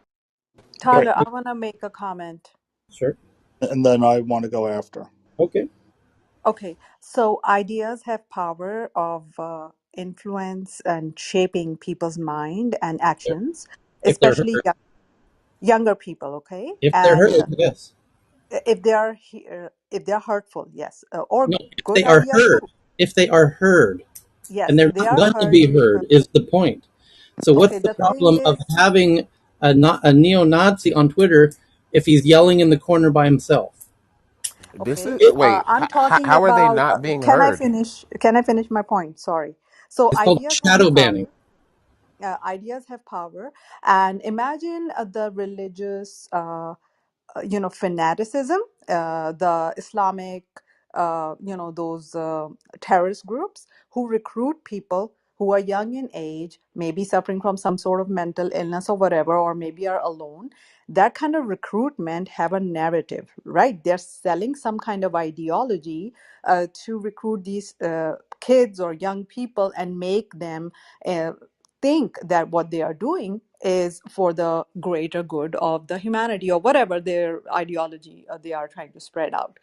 Speaker 4: right,
Speaker 14: Tyler, I want to make a comment.
Speaker 1: Sure.
Speaker 4: and then I want to go after.
Speaker 1: Okay.
Speaker 14: Okay, so ideas have power of influence and shaping people's mind and actions,
Speaker 1: If they're
Speaker 14: especially
Speaker 1: heard,
Speaker 14: younger people. Okay,
Speaker 1: if they're
Speaker 14: and
Speaker 1: heard, yes.
Speaker 14: if they're hurtful, yes, or
Speaker 1: No, if
Speaker 14: good
Speaker 1: they are
Speaker 14: ideas
Speaker 1: heard,
Speaker 14: too.
Speaker 1: if they are heard, and
Speaker 14: Yes,
Speaker 1: they're
Speaker 14: they
Speaker 1: not
Speaker 14: are
Speaker 1: going to
Speaker 14: heard.
Speaker 1: be heard, is the point. So,
Speaker 14: Okay,
Speaker 1: what's the
Speaker 14: the thing
Speaker 1: problem of
Speaker 14: is,
Speaker 1: having a neo-Nazi on Twitter if he's yelling in the corner by himself?
Speaker 12: This
Speaker 14: okay,
Speaker 12: is
Speaker 1: It,
Speaker 12: wait.
Speaker 14: I'm talking
Speaker 12: How are they
Speaker 14: about.
Speaker 12: not being
Speaker 14: Can I
Speaker 12: heard?
Speaker 14: finish? Can I finish my point? Sorry. So
Speaker 1: it's called
Speaker 14: ideas have
Speaker 1: shadow
Speaker 14: power.
Speaker 1: banning.
Speaker 14: Ideas have power, and imagine the religious fanaticism, the Islamic, those terrorist groups who recruit people who are young in age, maybe suffering from some sort of mental illness or whatever, or maybe are alone. That kind of recruitment have a narrative, right? They're selling some kind of ideology to recruit these kids or young people and make them uh, think that what they are doing is for the greater good of the humanity or whatever their ideology they are trying to spread out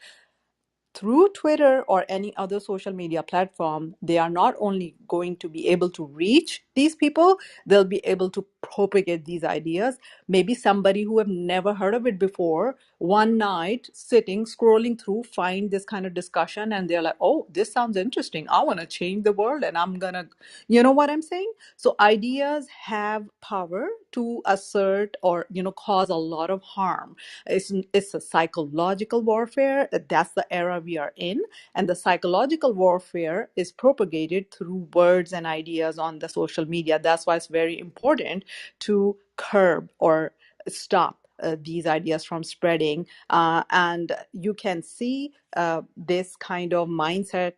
Speaker 14: through Twitter or any other social media platform. They are not only going to be able to reach these people, they'll be able to propagate these ideas. Maybe somebody who have never heard of it before, one night sitting scrolling through, find this kind of discussion, and they're like, oh, this sounds interesting, I want to change the world, and I'm gonna, you know what I'm saying? So ideas have power to assert or, you know, cause a lot of harm. It's a psychological warfare. That's the era we are in, and the psychological warfare is propagated through words and ideas on the social media. That's why it's very important to curb or stop these ideas from spreading. And you can see this kind of mindset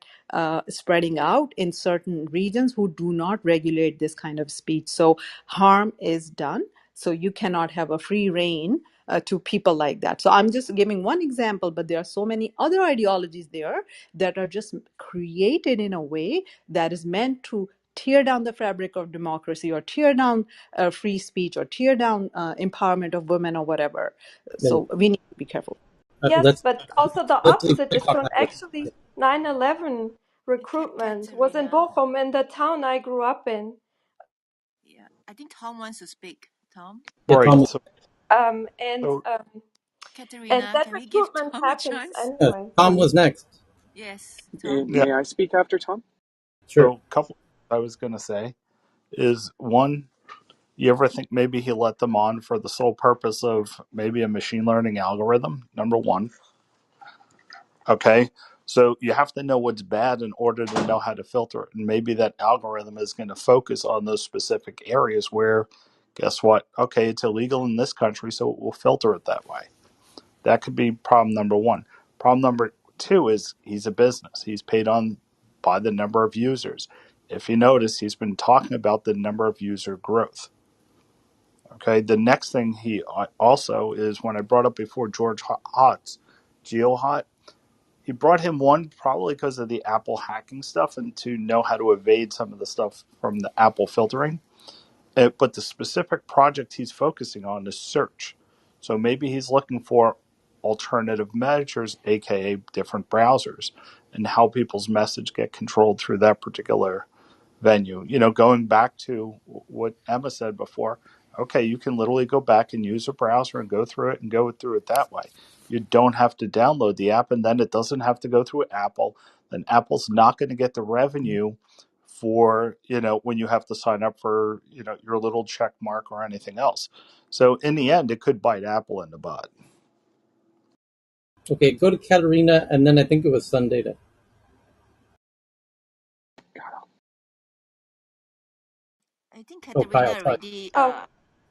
Speaker 14: spreading out in certain regions who do not regulate this kind of speech. So harm is done. So you cannot have a free reign to people like that. So I'm just giving one example, but there are so many other ideologies there that are just created in a way that is meant to tear down the fabric of democracy, or tear down free speech, or tear down empowerment of women, or whatever.
Speaker 1: Then,
Speaker 14: So we need to be careful.
Speaker 10: Yes,
Speaker 1: let's
Speaker 10: but also the
Speaker 1: leave
Speaker 10: opposite is
Speaker 1: TikTok
Speaker 10: true.
Speaker 1: out of
Speaker 10: Actually, 9/11
Speaker 2: I think
Speaker 10: recruitment was in
Speaker 2: Katerina.
Speaker 10: Bochum, in the town I grew up in.
Speaker 2: Yeah, I think Tom wants to speak. Tom,
Speaker 1: Yeah,
Speaker 4: Right.
Speaker 1: Tom.
Speaker 4: So,
Speaker 10: Um, and
Speaker 4: so
Speaker 10: um, and
Speaker 2: Katerina,
Speaker 10: that
Speaker 2: can we give
Speaker 10: recruitment
Speaker 2: Tom a
Speaker 10: happens
Speaker 2: chance?
Speaker 10: anyway.
Speaker 1: Tom was next.
Speaker 2: Yes,
Speaker 13: May,
Speaker 2: Tom.
Speaker 4: yeah.
Speaker 13: may I speak after Tom?
Speaker 1: Sure.
Speaker 4: A couple I was going to say is one. You ever think maybe he let them on for the sole purpose of maybe a machine learning algorithm? Number one. Okay. So you have to know what's bad in order to know how to filter it. And maybe that algorithm is going to focus on those specific areas where, guess what? Okay, it's illegal in this country, so it will filter it that way. That could be problem number one. Problem number two is he's a business. He's paid on by the number of users. If you notice, he's been talking about the number of user growth. Okay. The next thing he also is when I brought up before George Hotz, GeoHot, he brought him one probably because of the Apple hacking stuff and to know how to evade some of the stuff from the Apple filtering. But the specific project he's focusing on is search. So maybe he's looking for alternative measures, aka different browsers, and how people's message get controlled through that particular venue. You know, going back to what Emma said before, okay, you can literally go back and use a browser and go through it and go through it that way. You don't have to download the app, and then it doesn't have to go through Apple. Then Apple's not going to get the revenue for, you know, when you have to sign up for, you know, your little check mark or anything else. So in the end, it could bite Apple in the butt.
Speaker 1: Okay, go to Katerina, and then I think it was Sundata.
Speaker 2: I think
Speaker 1: Oh,
Speaker 2: Katerina
Speaker 1: Kyle. Sorry.
Speaker 2: already.
Speaker 10: Oh,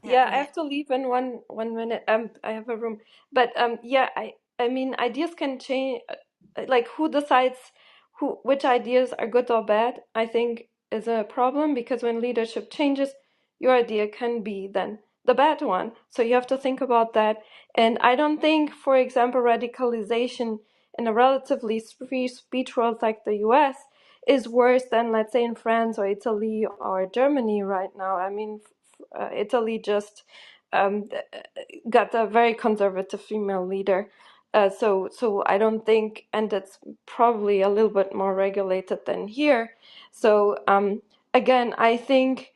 Speaker 2: Yeah,
Speaker 10: yeah,
Speaker 2: go
Speaker 10: I
Speaker 2: ahead.
Speaker 10: have to leave in one minute. I have a room, but yeah, I mean, ideas can change. Like, who decides which ideas are good or bad? I think is a problem, because when leadership changes, your idea can be then the bad one. So you have to think about that. And I don't think, for example, radicalization in a relatively free speech world like the U.S. is worse than, let's say, in France or Italy or Germany right now. I mean, Italy just um, got a very conservative female leader. So I don't think, and it's probably a little bit more regulated than here. So again, I think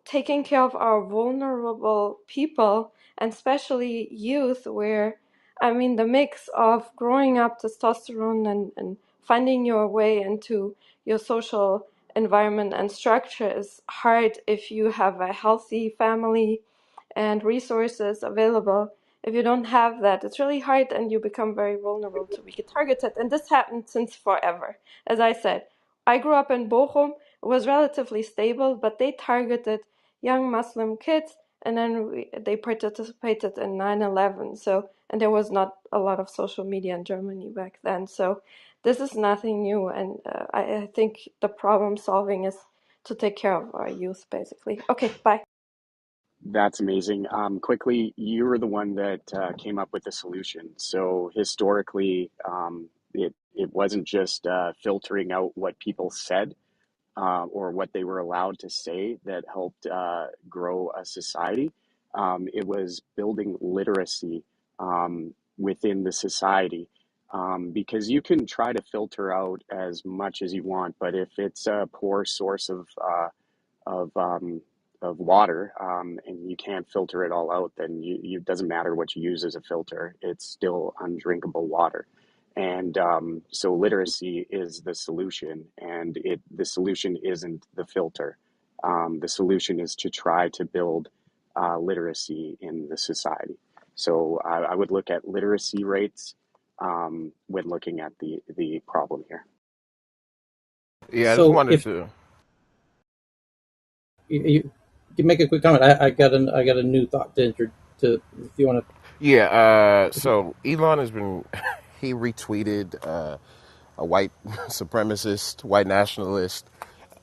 Speaker 10: taking care of our vulnerable people, and especially youth, where I mean the mix of growing up testosterone and finding your way into your social environment and structure is hard if you have a healthy family and resources available. If you don't have that, it's really hard, and you become very vulnerable to be targeted. And this happened since forever. As I said, I grew up in Bochum. It was relatively stable, but they targeted young Muslim kids, and then they participated in 9/11. So, and there was not a lot of social media in Germany back then. So this is nothing new, and I think the problem solving is to take care of our youth, basically. Okay, bye.
Speaker 13: That's amazing. Quickly, you were the one that came up with the solution. So historically, it wasn't just filtering out what people said or what they were allowed to say that helped grow a society. It was building literacy within the society. Because you can try to filter out as much as you want, but if it's a poor source of water, and you can't filter it all out, then it doesn't matter what you use as a filter; it's still undrinkable water. And so literacy is the solution, and the solution isn't the filter. The solution is to try to build literacy in the society. So I would look at literacy rates when looking at the problem here.
Speaker 12: Yeah, I just
Speaker 1: So
Speaker 12: wanted
Speaker 1: if
Speaker 12: to.
Speaker 1: you can make a quick comment, I got a new thought to to if you want
Speaker 12: Yeah, so Elon has been. He retweeted a white supremacist, white nationalist,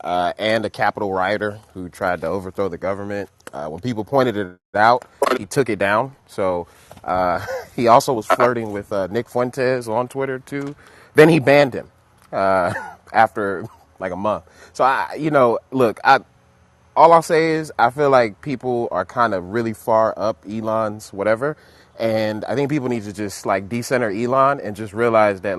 Speaker 12: and a Capitol rioter who tried to overthrow the government. When people pointed it out, he took it down. So he also was flirting with Nick Fuentes on Twitter too. Then he banned him after like a month. So look, all I'll say is I feel like people are kind of really far up Elon's whatever, and I think people need to just like decenter Elon and just realize that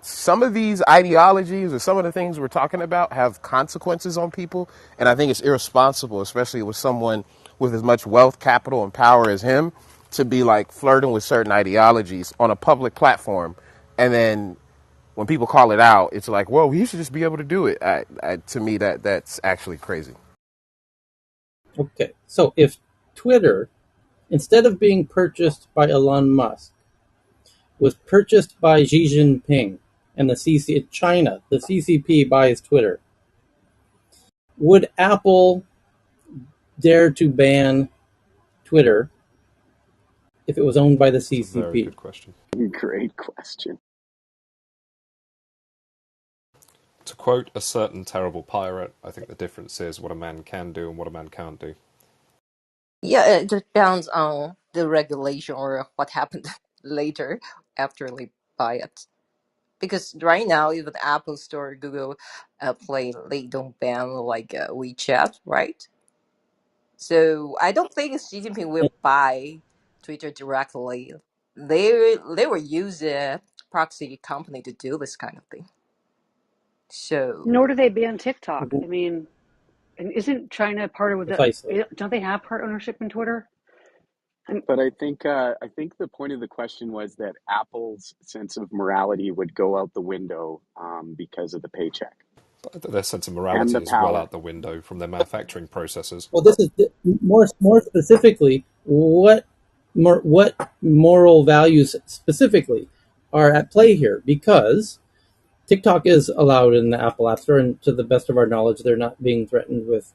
Speaker 12: some of these ideologies or some of the things we're talking about have consequences on people, and I think it's irresponsible, especially with someone with as much wealth, capital, and power as him, to be like flirting with certain ideologies on a public platform, and then when people call it out, it's like, well, he should just be able to do it. To me, that's actually crazy.
Speaker 1: okay. So if Twitter, instead of being purchased by Elon Musk, was purchased by Xi Jinping and China, the CCP buys Twitter, would Apple dare to ban Twitter if it was owned by the
Speaker 3: It's a very
Speaker 1: CCP?
Speaker 3: good question.
Speaker 13: Great question.
Speaker 3: To quote a certain terrible pirate, I think the difference is what a man can do and what a man can't do.
Speaker 15: Yeah, it depends on the regulation or what happened later after they buy it. Because right now, even Apple Store, Google Play, they don't ban like WeChat, right? So I don't think Xi Jinping will buy Twitter directly. They will use a proxy company to do this kind of thing.
Speaker 7: Nor
Speaker 15: So
Speaker 7: do they ban TikTok.
Speaker 1: Mhm.
Speaker 7: I mean, and isn't China part of the?
Speaker 1: Precisely.
Speaker 7: Don't they have part ownership in Twitter? And
Speaker 13: But I think the point of the question was that Apple's sense of morality would go out the window because of the paycheck
Speaker 3: Their sense of
Speaker 13: and
Speaker 3: morality
Speaker 13: the
Speaker 3: is well
Speaker 13: power.
Speaker 3: out the window from their manufacturing processes.
Speaker 1: Well, this is more specifically what moral values specifically are at play here, because TikTok is allowed in the Apple App Store, and to the best of our knowledge, they're not being threatened with.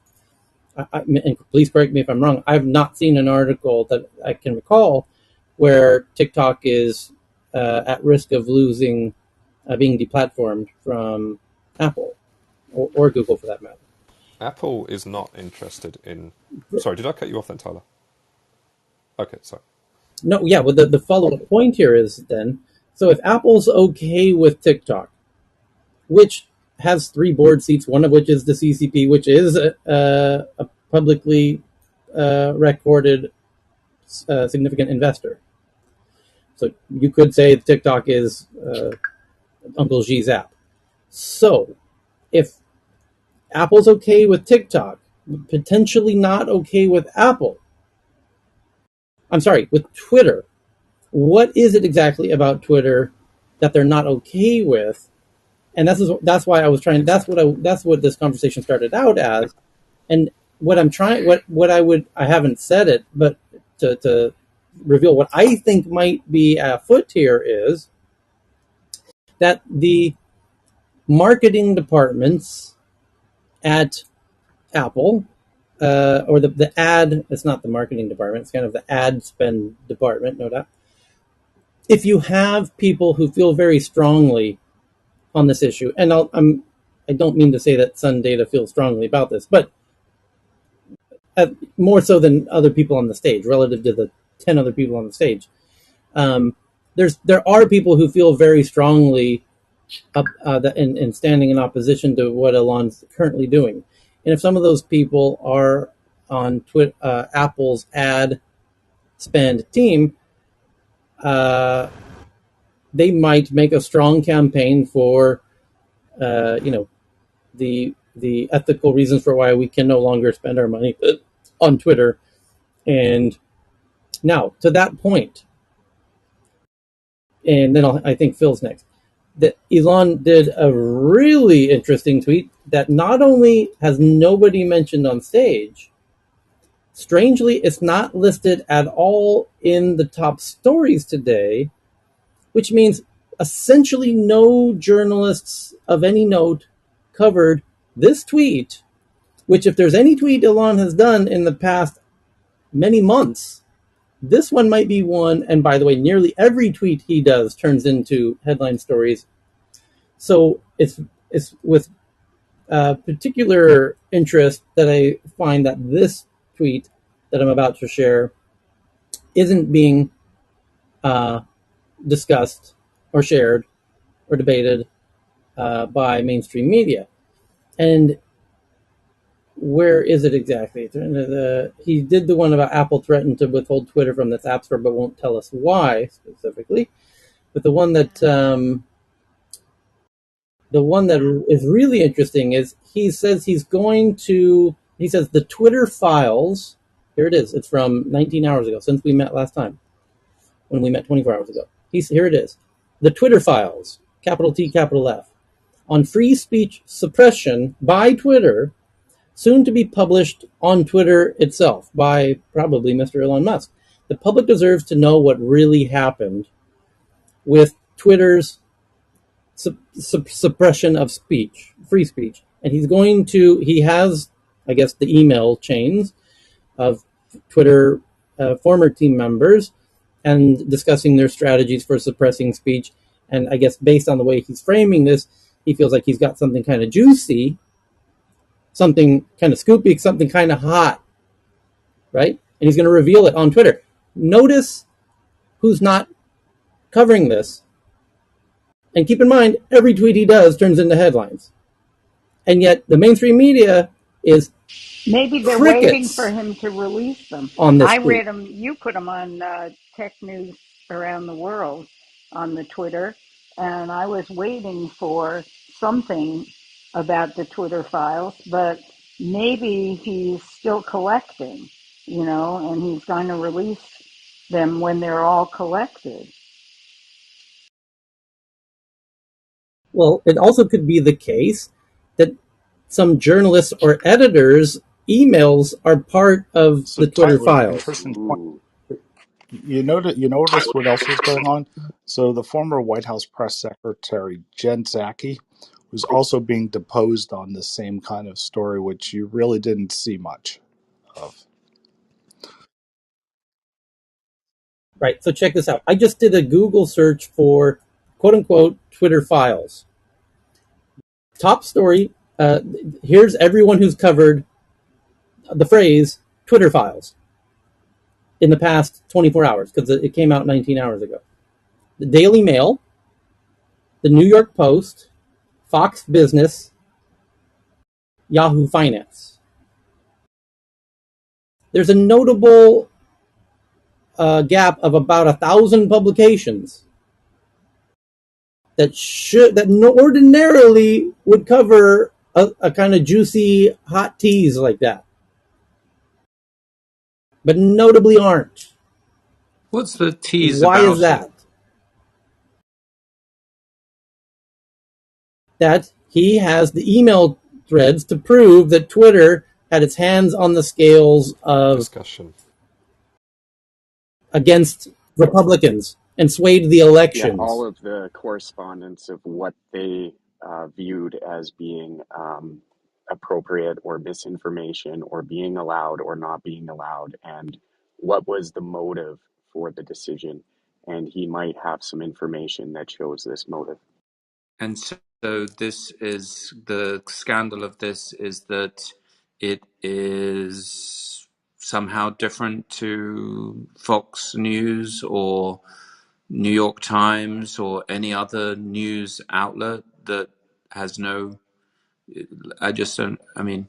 Speaker 1: And please correct me if I'm wrong. I've not seen an article that I can recall where TikTok is at risk of losing, being deplatformed from Apple or Google for that matter.
Speaker 3: Apple is not interested in. Sorry, did I cut you off then, Tyler? Okay, sorry.
Speaker 1: No, yeah. Well, the follow up point here is then, so if Apple's okay with TikTok, which has three board seats, one of which is the CCP, which is a publicly recorded significant investor. So you could say TikTok is Uncle G's app. So if Apple's okay with TikTok, potentially not okay with Apple, I'm sorry, with Twitter, what is it exactly about Twitter that they're not okay with? And that's why I was trying.
Speaker 3: Exactly.
Speaker 1: That's what this conversation started out as. And what I'm trying, I haven't said it, but to reveal what I think might be afoot here is that the marketing departments at Apple, or the ad, it's not the marketing department, it's kind of the ad spend department, no doubt. If you have people who feel very strongly on this issue, and I don't mean to say that Sun Data feels strongly about this, but more so than other people on the stage, relative to the 10 other people on the stage. Um, there are people who feel very strongly in standing in opposition to what Elon's currently doing, and if some of those people are on Apple's ad spend team, uh, they might make a strong campaign for, the the ethical reasons for why we can no longer spend our money on Twitter. And now, to that point, and then I think Phil's next, that Elon did a really interesting tweet that not only has nobody mentioned on stage, strangely, it's not listed at all in the top stories today, which means essentially no journalists of any note covered this tweet, which, if there's any tweet Elon has done in the past many months, this one might be one. And by the way, nearly every tweet he does turns into headline stories. So it's with particular interest that I find that this tweet that I'm about to share isn't being uh, discussed or shared or debated by mainstream media. And where is it exactly? He did the one about Apple threatened to withhold Twitter from this app store, but won't tell us why specifically. But the one that is really interesting is he says he's going to. He says the Twitter files. Here it is. It's from 19 hours ago, since we met last time, when we met 24 hours ago. Here it is. The Twitter files, capital T, capital F, on free speech suppression by Twitter, soon to be published on Twitter itself by probably Mr. Elon Musk. The public deserves to know what really happened with Twitter's suppression of speech, free speech. And he has, I guess, the email chains of Twitter former team members and discussing their strategies for suppressing speech. And I guess based on the way he's framing this, he feels like he's got something kind of juicy, something kind of scoopy, something kind of hot, right? And he's going to reveal it on Twitter. Notice who's not covering this. And keep in mind, every tweet he does turns into headlines. And yet the mainstream media is
Speaker 6: Maybe they're waiting for
Speaker 1: crickets
Speaker 6: him to release them.
Speaker 1: on this
Speaker 6: I
Speaker 1: tweet.
Speaker 6: read them. You put them on Tech News Around the World on the Twitter, and I was waiting for something about the Twitter files, but maybe he's still collecting, and he's going to release them when they're all collected.
Speaker 1: Well, it also could be the case that some journalists or editors' emails are part of
Speaker 4: So
Speaker 1: the Twitter
Speaker 4: Tyler,
Speaker 1: files.
Speaker 4: interesting point.
Speaker 13: Ooh.
Speaker 4: You notice what else was going on? So the former White House press secretary Jen Psaki was also being deposed on the same kind of story, which you really didn't see much of.
Speaker 1: Right. So check this out. I just did a Google search for quote unquote Twitter files. Top story. Here's everyone who's covered the phrase Twitter files in the past 24 hours because it came out 19 hours ago. The Daily Mail, the New York Post, Fox Business, Yahoo Finance. There's a notable gap of about 1,000 publications that ordinarily would cover a kind of juicy hot tease like that, but notably aren't.
Speaker 16: What's the tease
Speaker 1: Why is
Speaker 16: about it?
Speaker 1: that? That he has the email threads to prove that Twitter had its hands on the scales of
Speaker 3: Discussion.
Speaker 1: against Republicans and swayed the
Speaker 13: Yeah, all
Speaker 1: elections.
Speaker 13: of the correspondence of what they viewed as being appropriate or misinformation or being allowed or not being allowed, and what was the motive for the decision. And he might have some information that shows this motive.
Speaker 16: And so this is the scandal of this is that it is somehow different to Fox News or New York Times or any other news outlet that has no. I just don't. I mean,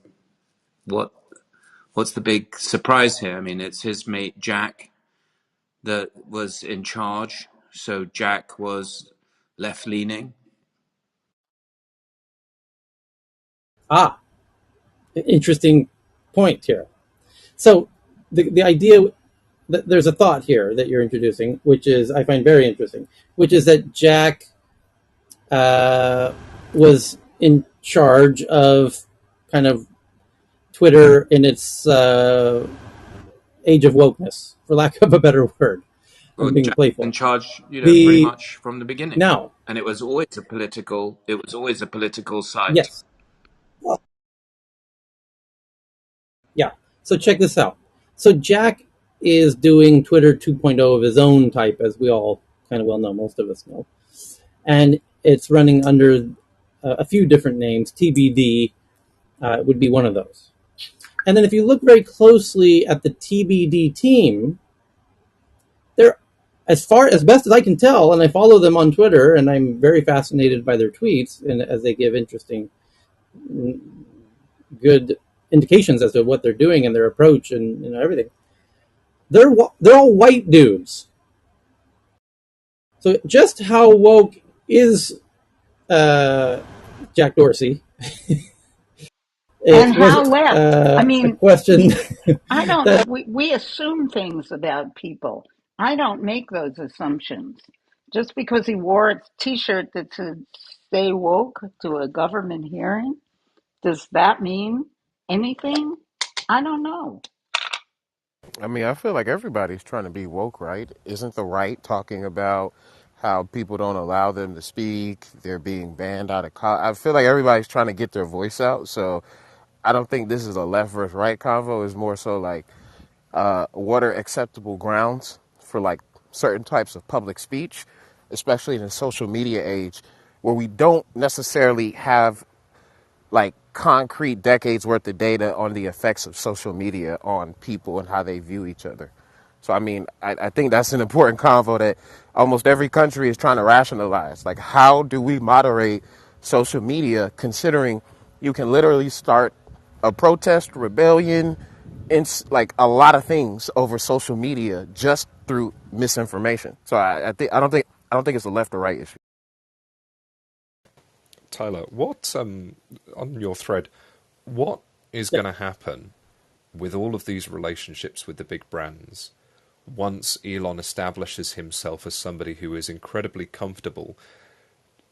Speaker 16: what what's the big surprise here? I mean, it's his mate Jack that was in charge. So Jack was left leaning.
Speaker 1: Ah, interesting point here. So the idea that there's a thought here that you're introducing, which is I find very interesting, which is that Jack was in charge of kind of Twitter in its age of wokeness, for lack of a better word.
Speaker 16: Well,
Speaker 1: I'm being
Speaker 16: Jack was in
Speaker 1: playful.
Speaker 16: charge, pretty
Speaker 1: The
Speaker 16: much from the beginning,
Speaker 1: now,
Speaker 16: and it was always a political. It was always a political site.
Speaker 1: yes, well, yeah. So check this out. So Jack is doing Twitter 2.0 of his own type, as we all kind of well know, most of us know, and it's running under a few different names. TBD would be one of those. And then if you look very closely at the TBD team, they're as best as I can tell, and I follow them on Twitter, and I'm very fascinated by their tweets, and as they give interesting, good indications as to what they're doing and their approach and everything. They're all white dudes. So just how woke is uh, Jack Dorsey?
Speaker 6: And
Speaker 1: It was
Speaker 6: how left? I
Speaker 1: a
Speaker 6: mean,
Speaker 1: question
Speaker 6: I don't,
Speaker 1: that
Speaker 6: we assume things about people. I don't make those assumptions. Just because he wore a t shirt that said stay woke to a government hearing, does that mean anything? I don't know.
Speaker 12: I mean, I feel like everybody's trying to be woke, right? Isn't the right talking about how people don't allow them to speak? They're being banned out of college. I feel like everybody's trying to get their voice out. So I don't think this is a left versus right convo. It's more so like what are acceptable grounds for like certain types of public speech, especially in the social media age where we don't necessarily have like concrete decades worth of data on the effects of social media on people and how they view each other. So, I mean, I think that's an important convo that almost every country is trying to rationalize. Like, how do we moderate social media considering you can literally start a protest, rebellion, and like a lot of things over social media just through misinformation. So I don't think it's a left or right issue.
Speaker 3: Tyler, what on your thread, what is
Speaker 1: yeah.
Speaker 3: going to happen with all of these relationships with the big brands once Elon establishes himself as somebody who is incredibly comfortable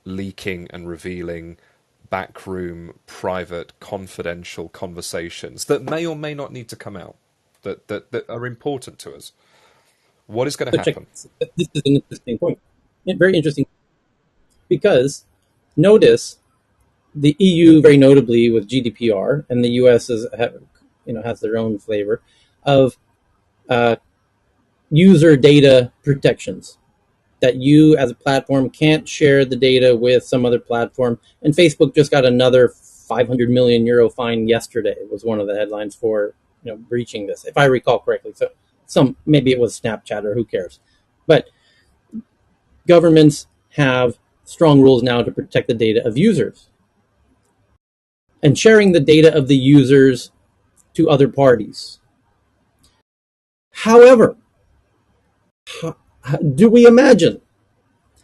Speaker 3: leaking and revealing backroom, private, confidential conversations that may or may not need to come out, that are important to us? What is going to
Speaker 1: So check
Speaker 3: happen?
Speaker 1: this is an interesting point. Very interesting because notice the EU very notably with GDPR, and the US has their own flavor of uh, user data protections. That you as a platform can't share the data with some other platform. And Facebook just got another 500 million euro fine yesterday. It was one of the headlines for breaching this, if I recall correctly. So maybe it was Snapchat or who cares, but governments have strong rules now to protect the data of users and sharing the data of the users to other parties. However, do we imagine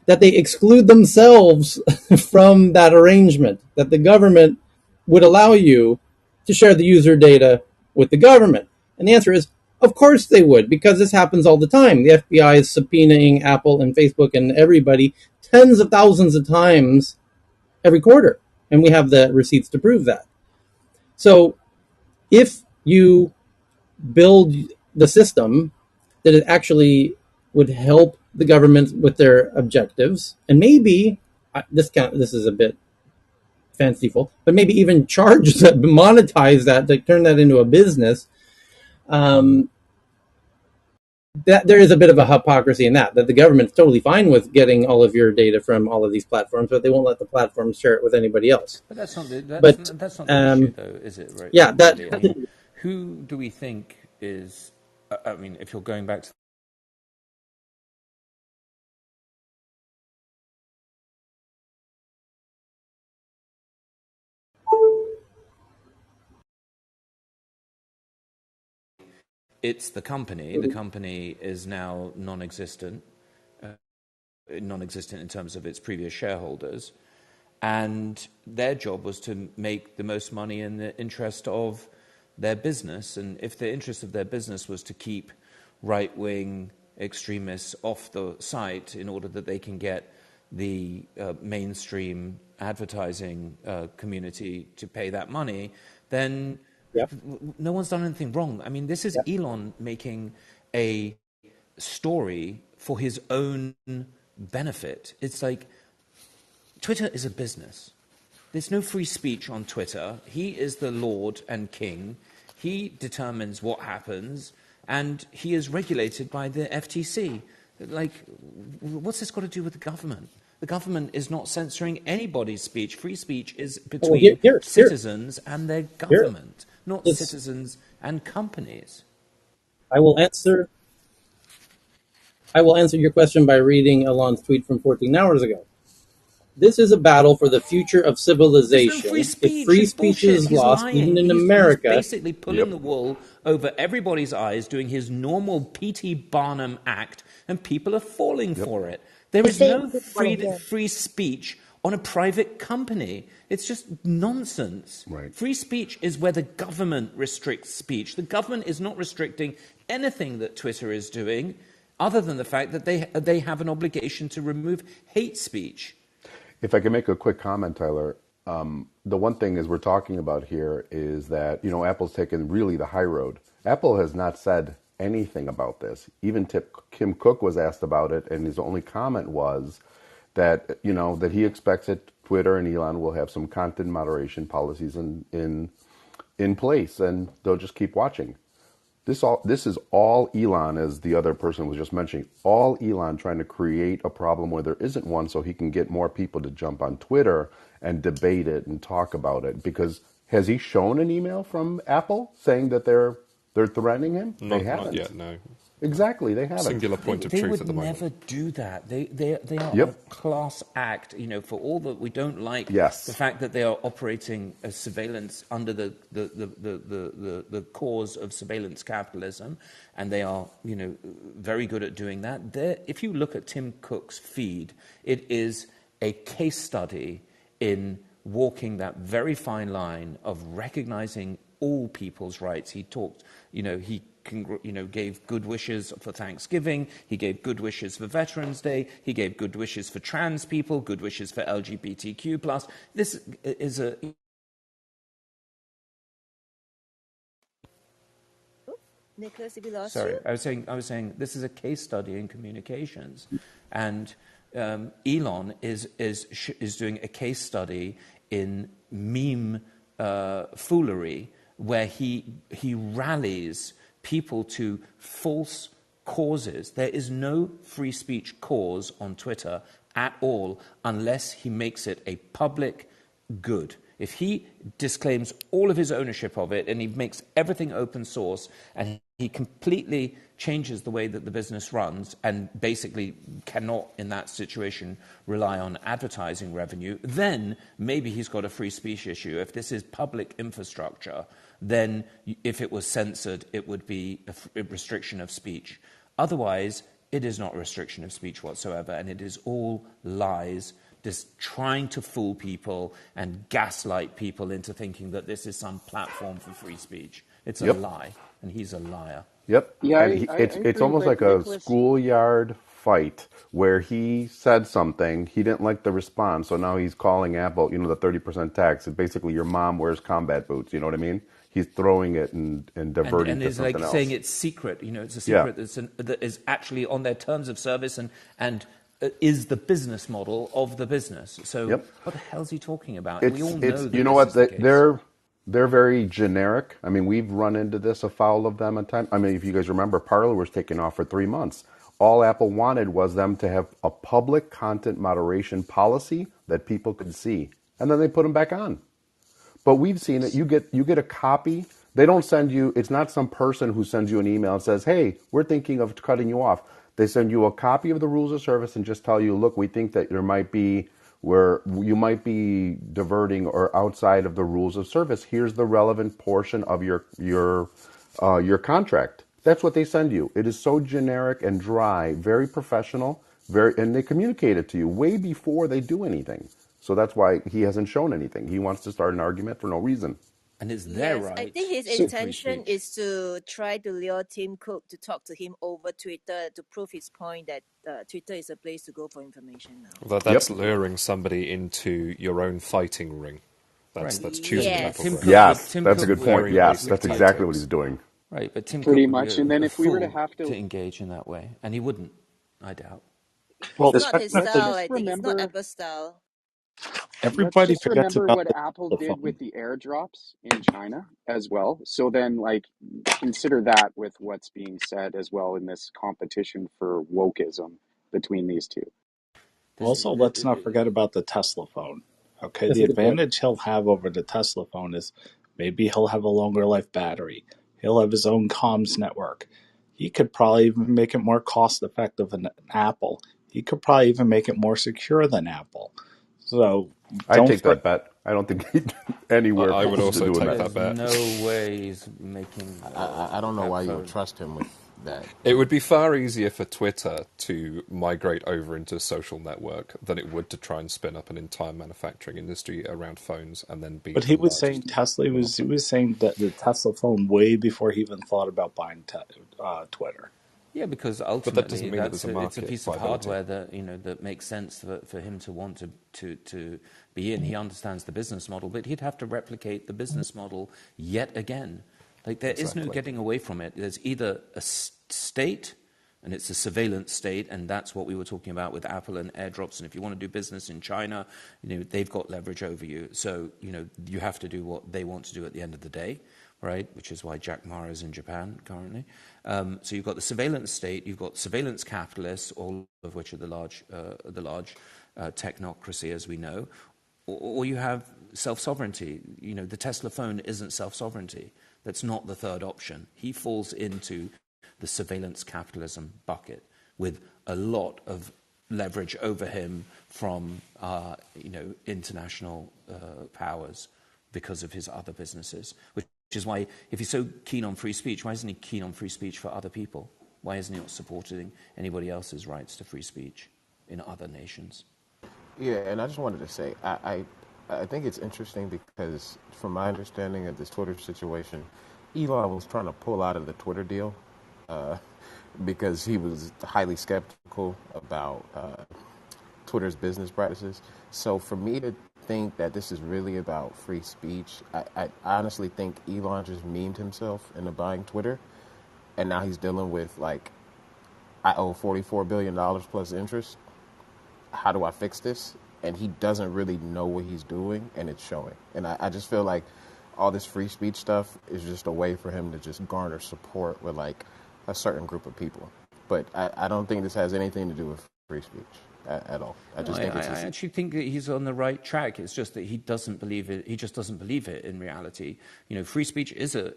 Speaker 1: that they exclude themselves from that arrangement, that the government would allow you to share the user data with the government? And the answer is, of course they would, because this happens all the time. The FBI is subpoenaing Apple and Facebook and everybody tens of thousands of times every quarter. And we have the receipts to prove that. So if you build the system that it actually would help the government with their objectives, and maybe this is a bit fanciful, but maybe even charge that, monetize that, to turn that into a business. Um, that there is a bit of a hypocrisy in that the government's totally fine with getting all of your data from all of these platforms, but they won't let the platforms share it with anybody else.
Speaker 17: But that's not
Speaker 1: But
Speaker 17: that's not the issue, though, is it?
Speaker 1: yeah, that
Speaker 17: Really, I mean, who do we think is? I mean, if you're going back to it's the company is now non-existent, non-existent in terms of its previous shareholders, and their job was to make the most money in the interest of their business. And if the interest of their business was to keep right-wing extremists off the site in order that they can get the mainstream advertising community to pay that money, then
Speaker 1: Yep.
Speaker 17: no one's done anything wrong. I mean, this is
Speaker 1: Yep.
Speaker 17: Elon making a story for his own benefit. It's like Twitter is a business. There's no free speech on Twitter. He is the Lord and King. He determines what happens, and he is regulated by the FTC. Like, what's this got to do with the government? The government is not censoring anybody's speech. Free speech is
Speaker 1: Well,
Speaker 17: between
Speaker 1: here,
Speaker 17: citizens and their
Speaker 1: here.
Speaker 17: government, not
Speaker 1: It's.
Speaker 17: citizens and companies.
Speaker 1: I will answer. I will answer your question by reading Elon's tweet from 14 hours ago. This is a battle for the future of
Speaker 17: There's no free
Speaker 1: civilization. If
Speaker 17: speech.
Speaker 1: free
Speaker 17: It's
Speaker 1: speech
Speaker 17: bullshit.
Speaker 1: is
Speaker 17: He's
Speaker 1: lost, even
Speaker 17: lying.
Speaker 1: in
Speaker 17: He's
Speaker 1: America,
Speaker 17: basically pulling
Speaker 11: Yep.
Speaker 17: the wool over everybody's eyes, doing his normal P.T. Barnum act, and people are falling
Speaker 11: Yep.
Speaker 17: for it. There
Speaker 8: I
Speaker 17: is
Speaker 8: say
Speaker 17: no
Speaker 8: this one again.
Speaker 17: free speech on a private company. It's just nonsense.
Speaker 11: Right.
Speaker 17: Free speech is where the government restricts speech. The government is not restricting anything that Twitter is doing, other than the fact that they have an obligation to remove hate speech.
Speaker 11: If I can make a quick comment, Tyler, the one thing is we're talking about here is that, Apple's taken really the high road. Apple has not said anything about this. Even Tim Cook was asked about it, and his only comment was that, that he expects that Twitter and Elon will have some content moderation policies in place, and they'll just keep watching. This is all Elon, as the other person was just mentioning, all Elon trying to create a problem where there isn't one so he can get more people to jump on Twitter and debate it and talk about it. Because has he shown an email from Apple saying that they're threatening him? They
Speaker 3: Not
Speaker 11: haven't.
Speaker 3: yet, no.
Speaker 11: Exactly, they haven't.
Speaker 3: Singular point of
Speaker 17: They
Speaker 3: truth
Speaker 17: would
Speaker 3: at the moment.
Speaker 17: never do that. They are a
Speaker 11: Yep.
Speaker 17: class act. For all that we don't like the
Speaker 11: Yes.
Speaker 17: fact that they are operating as surveillance under the cause of surveillance capitalism, and they are very good at doing that. If you look at Tim Cook's feed, it is a case study in walking that very fine line of recognizing all people's rights. He talked, he gave good wishes for Thanksgiving. He gave good wishes for Veterans Day. He gave good wishes for trans people, good wishes for LGBTQ+. This is a...
Speaker 2: Nicholas, did we lost
Speaker 17: Sorry,
Speaker 2: you?
Speaker 17: I was saying this is a case study in communications, and Elon is doing a case study in meme foolery, where he rallies people to false causes. There is no free speech cause on Twitter at all unless he makes it a public good. If he disclaims all of his ownership of it and he makes everything open source and he completely changes the way that the business runs and basically cannot, in that situation, rely on advertising revenue, then maybe he's got a free speech issue. If this is public infrastructure, then if it was censored, it would be a restriction of speech. Otherwise, it is not a restriction of speech whatsoever, and it is all lies, just trying to fool people and gaslight people into thinking that this is some platform for free speech. It's a
Speaker 11: Yep.
Speaker 17: lie, and he's a liar.
Speaker 11: Yep.
Speaker 13: Yeah,
Speaker 11: And
Speaker 13: I
Speaker 11: it's
Speaker 13: agree,
Speaker 11: almost
Speaker 13: but
Speaker 11: like a
Speaker 13: Nicholas,
Speaker 11: schoolyard fight where he said something, he didn't like the response, so now he's calling Apple, the 30% tax. It's basically your mom wears combat boots, you know what I mean? He's throwing it and diverting
Speaker 17: And
Speaker 11: to
Speaker 17: is like
Speaker 11: something
Speaker 17: saying
Speaker 11: else.
Speaker 17: it's secret. It's a
Speaker 11: Yeah.
Speaker 17: secret that is actually on their terms of service and is the business model of the business. So
Speaker 11: Yep.
Speaker 17: what the hell is he talking about? We all
Speaker 11: It's
Speaker 17: know
Speaker 11: you
Speaker 17: that
Speaker 11: know
Speaker 17: this
Speaker 11: what
Speaker 17: is the case.
Speaker 11: they're very generic. I mean, we've run into this afoul of them at times. I mean, if you guys remember, Parler was taken off for 3 months. All Apple wanted was them to have a public content moderation policy that people could see, and then they put them back on. But we've seen it. You get a copy. They don't send you. It's not some person who sends you an email and says, "Hey, we're thinking of cutting you off." They send you a copy of the rules of service and just tell you, "Look, we think that there might be where you might be diverting or outside of the rules of service. Here's the relevant portion of your contract." That's what they send you. It is so generic and dry, very professional, and they communicate it to you way before they do anything. So that's why he hasn't shown anything. He wants to start an argument for no reason.
Speaker 17: And it's their
Speaker 2: Yes, I
Speaker 17: right
Speaker 2: think his
Speaker 17: to
Speaker 18: So
Speaker 17: free
Speaker 2: intention
Speaker 17: speech.
Speaker 2: is to try to lure Tim Cook to talk to him over Twitter to prove his point that Twitter is a place to go for information now.
Speaker 3: That's
Speaker 11: Yep.
Speaker 3: luring somebody into your own fighting ring.
Speaker 17: Right.
Speaker 3: That's choosing
Speaker 17: But
Speaker 2: Yes.
Speaker 3: battleground.
Speaker 11: Yes,
Speaker 17: Tim
Speaker 11: that's a
Speaker 3: It's
Speaker 17: Cook
Speaker 11: good
Speaker 17: would
Speaker 11: point.
Speaker 3: very
Speaker 11: Yes,
Speaker 17: would
Speaker 3: basic
Speaker 11: that's
Speaker 17: be
Speaker 11: exactly what
Speaker 3: tactics.
Speaker 11: he's doing.
Speaker 17: right. But Tim
Speaker 13: Pretty
Speaker 17: Cook would be
Speaker 13: much. And then
Speaker 17: a
Speaker 13: if we were to
Speaker 17: fool
Speaker 13: have
Speaker 17: to
Speaker 13: to,
Speaker 17: engage in that way, and he wouldn't. I doubt.
Speaker 18: well,
Speaker 2: It's
Speaker 13: let
Speaker 2: not his
Speaker 18: especially
Speaker 13: let's
Speaker 2: style,
Speaker 13: just
Speaker 2: I think. It's not
Speaker 13: remember
Speaker 2: Apple style.
Speaker 13: let's
Speaker 18: everybody
Speaker 13: just
Speaker 18: forgets
Speaker 13: remember
Speaker 18: about
Speaker 13: what
Speaker 18: the
Speaker 13: Apple did
Speaker 18: telephone.
Speaker 13: with the airdrops in China as well. So then, like, consider that with what's being said as well in this competition for wokeism between these two.
Speaker 17: There's,
Speaker 18: Also, let's not forget about the Tesla phone. Okay,
Speaker 1: That's
Speaker 18: the
Speaker 1: a good point.
Speaker 18: advantage he'll have over the Tesla phone is maybe he'll have a longer life battery. He'll have his own comms network. He could probably even make it more cost effective than Apple. He could probably even make it more secure than Apple. So
Speaker 11: I'd
Speaker 18: don't
Speaker 11: take
Speaker 18: for
Speaker 11: that bet. I don't think he'd anywhere
Speaker 3: I would
Speaker 11: close to
Speaker 3: also
Speaker 11: doing
Speaker 3: take
Speaker 11: that.
Speaker 3: that
Speaker 17: there's
Speaker 3: bet.
Speaker 17: no way he's making
Speaker 12: I don't know
Speaker 17: that
Speaker 12: why you would
Speaker 17: phone.
Speaker 12: trust him with that.
Speaker 3: It would be far easier for Twitter to migrate over into a social network than it would to try and spin up an entire manufacturing industry around phones and then be
Speaker 18: But
Speaker 3: the
Speaker 18: he was saying
Speaker 3: largest
Speaker 18: Tesla. He
Speaker 3: monopoly.
Speaker 18: was saying that the Tesla phone way before he even thought about buying Twitter.
Speaker 17: Yeah, because
Speaker 3: But that doesn't
Speaker 17: ultimately
Speaker 3: mean that there's a
Speaker 17: it's a
Speaker 3: market
Speaker 17: piece of
Speaker 3: viability.
Speaker 17: hardware that that makes sense for him to want to be in. He understands the business model, but he'd have to replicate the business model yet again. Like there is no
Speaker 3: Exactly.
Speaker 17: getting away from it. There's either a state, and it's a surveillance state, and that's what we were talking about with Apple and airdrops. And if you want to do business in China, they've got leverage over you. So you have to do what they want to do at the end of the day, right? Which is why Jack Ma is in Japan currently. So you've got the surveillance state, you've got surveillance capitalists, all of which are the large technocracy, as we know, or you have self-sovereignty. The Tesla phone isn't self-sovereignty. That's not the third option. He falls into the surveillance capitalism bucket with a lot of leverage over him from international powers because of his other businesses, which is why, if he's so keen on free speech, why isn't he keen on free speech for other people? Why isn't he not supporting anybody else's rights to free speech in other nations?
Speaker 12: Yeah, and I just wanted to say, I think it's interesting because, from my understanding of this Twitter situation, Elon was trying to pull out of the Twitter deal uh, because he was highly skeptical about Twitter's business practices. So for me to think that this is really about free speech, I honestly think Elon just memed himself into buying Twitter, and now he's dealing with like, I owe $44 billion plus interest. How do I fix this? And he doesn't really know what he's doing, and it's showing. And I just feel like all this free speech stuff is just a way for him to just garner support with like a certain group of people. But I don't think this has anything to do with free speech at all. I
Speaker 17: No,
Speaker 12: just
Speaker 17: I,
Speaker 12: think
Speaker 17: I
Speaker 12: it's
Speaker 17: I
Speaker 12: just,
Speaker 17: actually think that he's on the right track. It's just that he doesn't believe it. He just doesn't believe it in reality. Free speech is a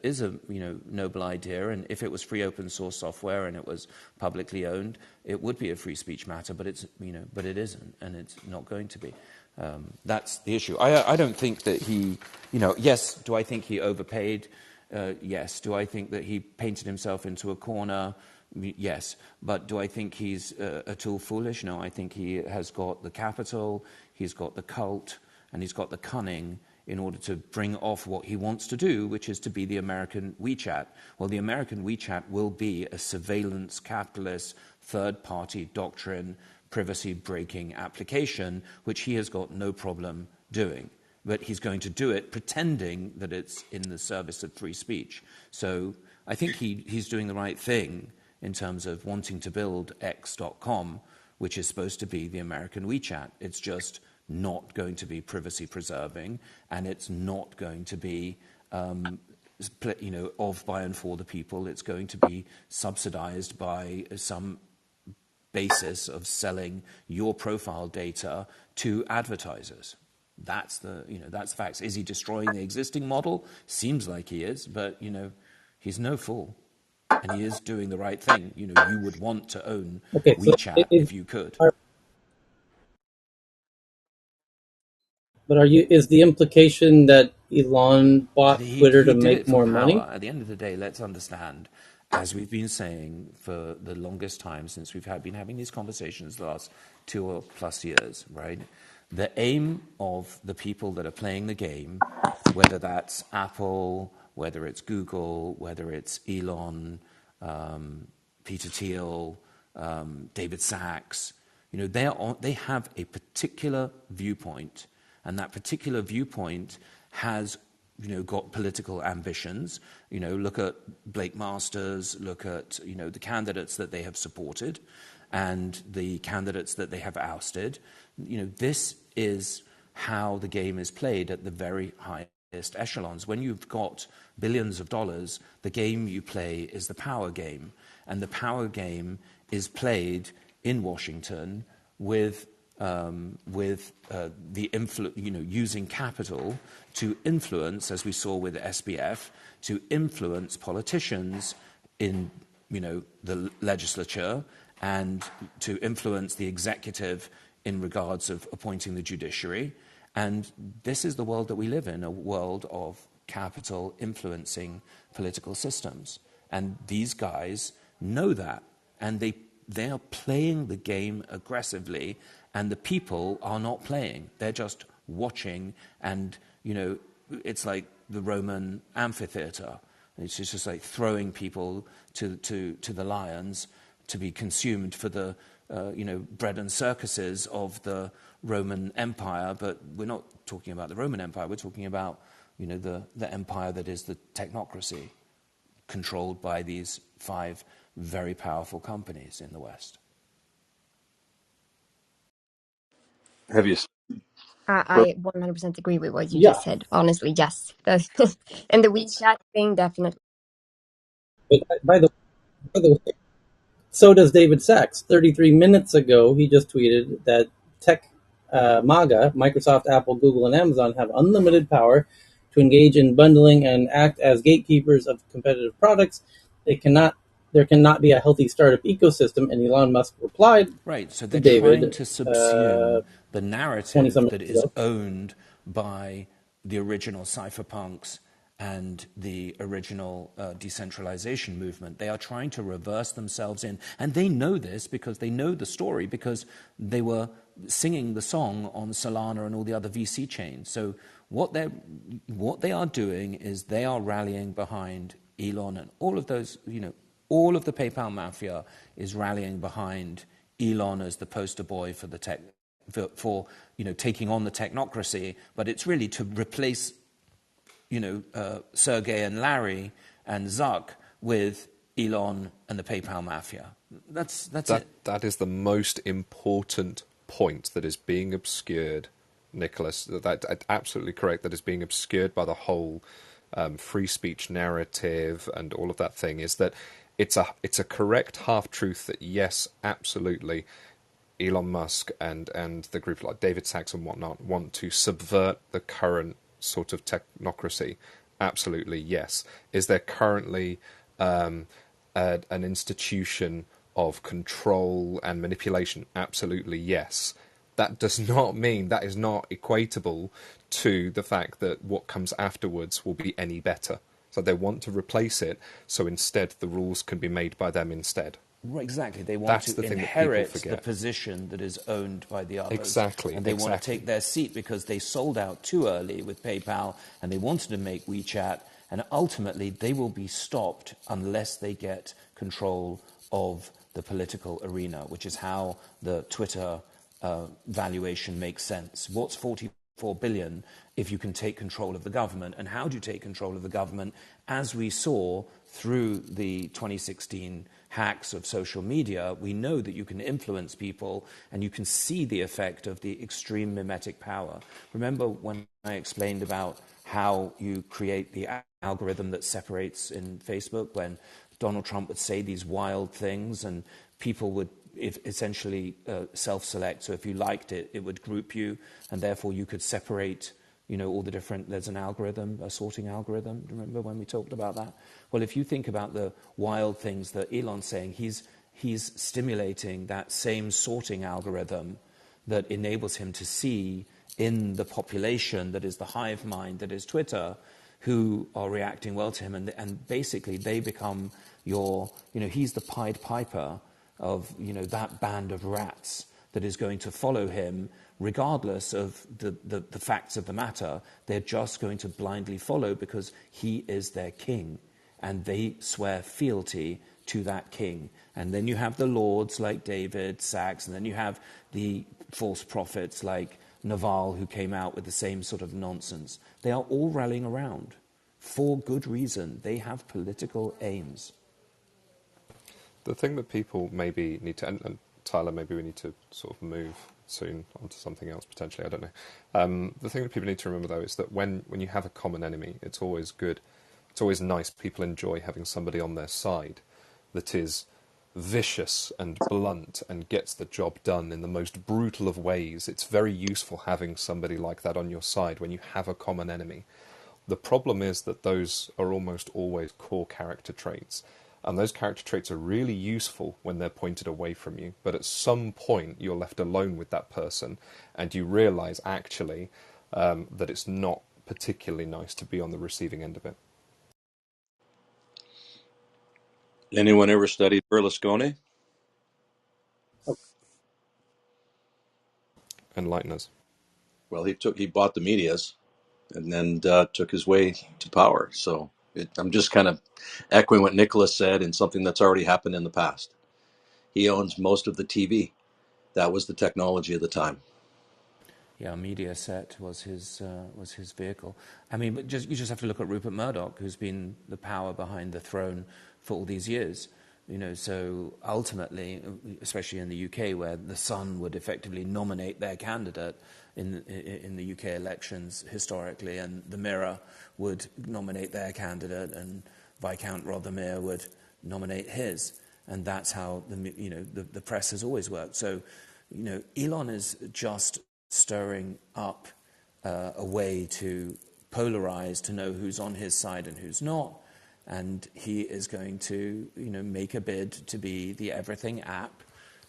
Speaker 17: noble idea, and if it was free open source software and it was publicly owned, it would be a free speech matter. But but it isn't, and it's not going to be. That's the issue. I don't think that he, yes. Do I think he overpaid? Yes. Do I think that he painted himself into a corner? Yes. But do I think he's at all foolish? No, I think he has got the capital, he's got the cult, and he's got the cunning in order to bring off what he wants to do, which is to be the American WeChat. Well, the American WeChat will be a surveillance capitalist, third-party doctrine, privacy-breaking application, which he has got no problem doing. But he's going to do it pretending that it's in the service of free speech. So I think he's doing the right thing in terms of wanting to build X.com, which is supposed to be the American WeChat. It's just not going to be privacy preserving, and it's not going to be of, by, and for the people. It's going to be subsidized by some basis of selling your profile data to advertisers. That's the facts. Is he destroying the existing model? Seems like he is, but he's no fool, and he is doing the right thing. You would want to own
Speaker 1: Okay, so
Speaker 17: WeChat if you could.
Speaker 1: but is the implication that Elon bought Twitter to
Speaker 17: He did
Speaker 1: make
Speaker 17: it for
Speaker 1: more money?
Speaker 17: power. At the end of the day, let's understand, as we've been saying for the longest time since been having these conversations the last 2+ years, right? the aim of the people that are playing the game, whether that's Apple, whether it's Google, whether it's Elon, Peter Thiel, David Sachs, they have a particular viewpoint, and that particular viewpoint has got political ambitions. Look at Blake Masters, look at the candidates that they have supported and the candidates that they have ousted. This is how the game is played at the very highest echelons. When you've got billions of dollars, the game you play is the power game, and the power game is played in Washington with using capital to influence, as we saw with SBF, to influence politicians in the legislature and to influence the executive in regards of appointing the judiciary. And this is the world that we live in, a world of capital influencing political systems. And these guys know that, and they are playing the game aggressively, and the people are not playing. They're just watching, and it's like the Roman amphitheater. It's just like throwing people to the lions to be consumed for the bread and circuses of the Roman Empire. But we're not talking about the Roman Empire. We're talking about the empire that is the technocracy, controlled by these 5 very powerful companies in the West.
Speaker 18: Have you?
Speaker 8: I 100% agree with what you
Speaker 1: Yeah.
Speaker 8: just said. Honestly, yes. And the WeChat thing, definitely.
Speaker 1: But by the way, so does David Sachs. 33 minutes ago, he just tweeted that MAGA, Microsoft, Apple, Google, and Amazon have unlimited power to engage in bundling and act as gatekeepers of competitive products. There cannot be a healthy startup ecosystem, and Elon Musk replied
Speaker 17: Right, so
Speaker 1: to
Speaker 17: they're trying
Speaker 1: David
Speaker 17: to subsume the
Speaker 1: 20
Speaker 17: narrative
Speaker 1: some
Speaker 17: that
Speaker 1: minutes
Speaker 17: is
Speaker 1: ago.
Speaker 17: owned by the original cypherpunks and the original decentralization movement. They are trying to reverse themselves in, and they know this because they know the story, because they were singing the song on Solana and all the other VC chains. So what they are doing is they are rallying behind Elon and all of those, all of the PayPal mafia is rallying behind Elon as the poster boy for the for taking on the technocracy, but it's really to replace Sergey and Larry and Zuck with Elon and the PayPal mafia. That's it.
Speaker 3: That is the most important point that is being obscured, Nicholas. That absolutely correct. That is being obscured by the whole free speech narrative and all of that thing. Is that it's a correct half truth that yes, absolutely, Elon Musk and the group like David Sachs and whatnot want to subvert the current sort of technocracy. Absolutely, yes. Is there currently an institution of control and manipulation? Absolutely, yes. That does not mean, that is not equatable to the fact that what comes afterwards will be any better. So they want to replace it, so instead the rules can be made by them instead.
Speaker 17: Right, exactly. They want
Speaker 3: That's
Speaker 17: to
Speaker 3: the thing that people
Speaker 17: inherit the
Speaker 3: forget.
Speaker 17: position that is owned by the others.
Speaker 3: Exactly,
Speaker 17: And they want to
Speaker 3: exactly.
Speaker 17: take their seat because they sold out too early with PayPal and they wanted to make WeChat. And ultimately, they will be stopped unless they get control of the political arena, which is how the Twitter valuation makes sense. What's 44 billion if you can take control of the government? And how do you take control of the government? As we saw through the 2016 hacks of social media, we know that you can influence people and you can see the effect of the extreme mimetic power. Remember when I explained about how you create the algorithm that separates in Facebook, when Donald Trump would say these wild things and people would essentially self-select. So if you liked it, it would group you, and therefore you could separate all the different, there's an algorithm, a sorting algorithm. Remember when we talked about that? Well, if you think about the wild things that Elon's saying, he's stimulating that same sorting algorithm that enables him to see in the population that is the hive mind, that is Twitter, who are reacting well to him. And basically they become he's the Pied Piper of, that band of rats that is going to follow him regardless of the facts of the matter. They're just going to blindly follow because he is their king, and they swear fealty to that king. And then you have the lords like David Sachs, and then you have the false prophets like Naval, who came out with the same sort of nonsense. They are all rallying around for good reason. They have political aims.
Speaker 3: The thing that people maybe need to, and Tyler, maybe we need to sort of move soon onto something else potentially. I don't know. The thing that people need to remember though is that when you have a common enemy, it's always good. It's always nice. People enjoy having somebody on their side that is vicious and blunt and gets the job done in the most brutal of ways. It's very useful having somebody like that on your side when you have a common enemy. The problem is that those are almost always core character traits. And those character traits are really useful when they're pointed away from you. But at some point, you're left alone with that person, and you realise actually that it's not particularly nice to be on the receiving end of it.
Speaker 19: Anyone ever studied Berlusconi?
Speaker 3: Enlighten us.
Speaker 19: Well, he bought the medias and then took his way to power. So I'm just kind of echoing what Nicholas said and something that's already happened in the past. He owns most of the TV. That was the technology of the time.
Speaker 17: Yeah, Mediaset was his vehicle. I mean, but you just have to look at Rupert Murdoch, who's been the power behind the throne for all these years. So ultimately, especially in the UK, where the Sun would effectively nominate their candidate in the UK elections historically, and the Mirror would nominate their candidate, and Viscount Rothermere would nominate his, and that's how the press has always worked. So, Elon is just stirring up a way to polarize, to know who's on his side and who's not. And he is going to, make a bid to be the everything app.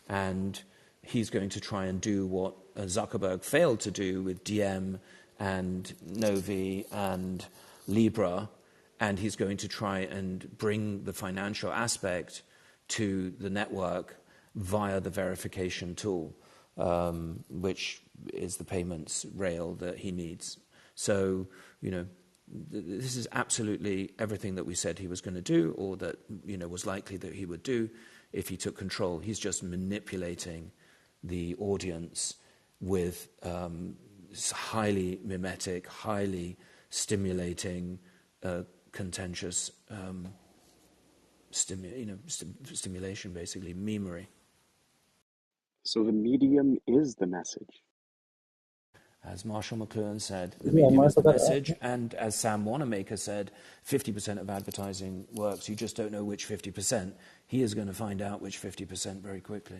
Speaker 17: And he's going to try and do what Zuckerberg failed to do with DM and Novi and Libra. And he's going to try and bring the financial aspect to the network via the verification tool, which is the payments rail that he needs. So, this is absolutely everything that we said he was going to do, or that was likely that he would do if he took control. He's just manipulating the audience with highly mimetic, highly stimulating, contentious stimulation, basically memery.
Speaker 13: So the medium is the message.
Speaker 17: As Marshall McLuhan said, the
Speaker 1: Yeah,
Speaker 17: medium is
Speaker 1: Marshall,
Speaker 17: the
Speaker 1: that,
Speaker 17: message, and as Sam Wanamaker said, 50% of advertising works. You just don't know which 50%. He is going to find out which 50% very quickly.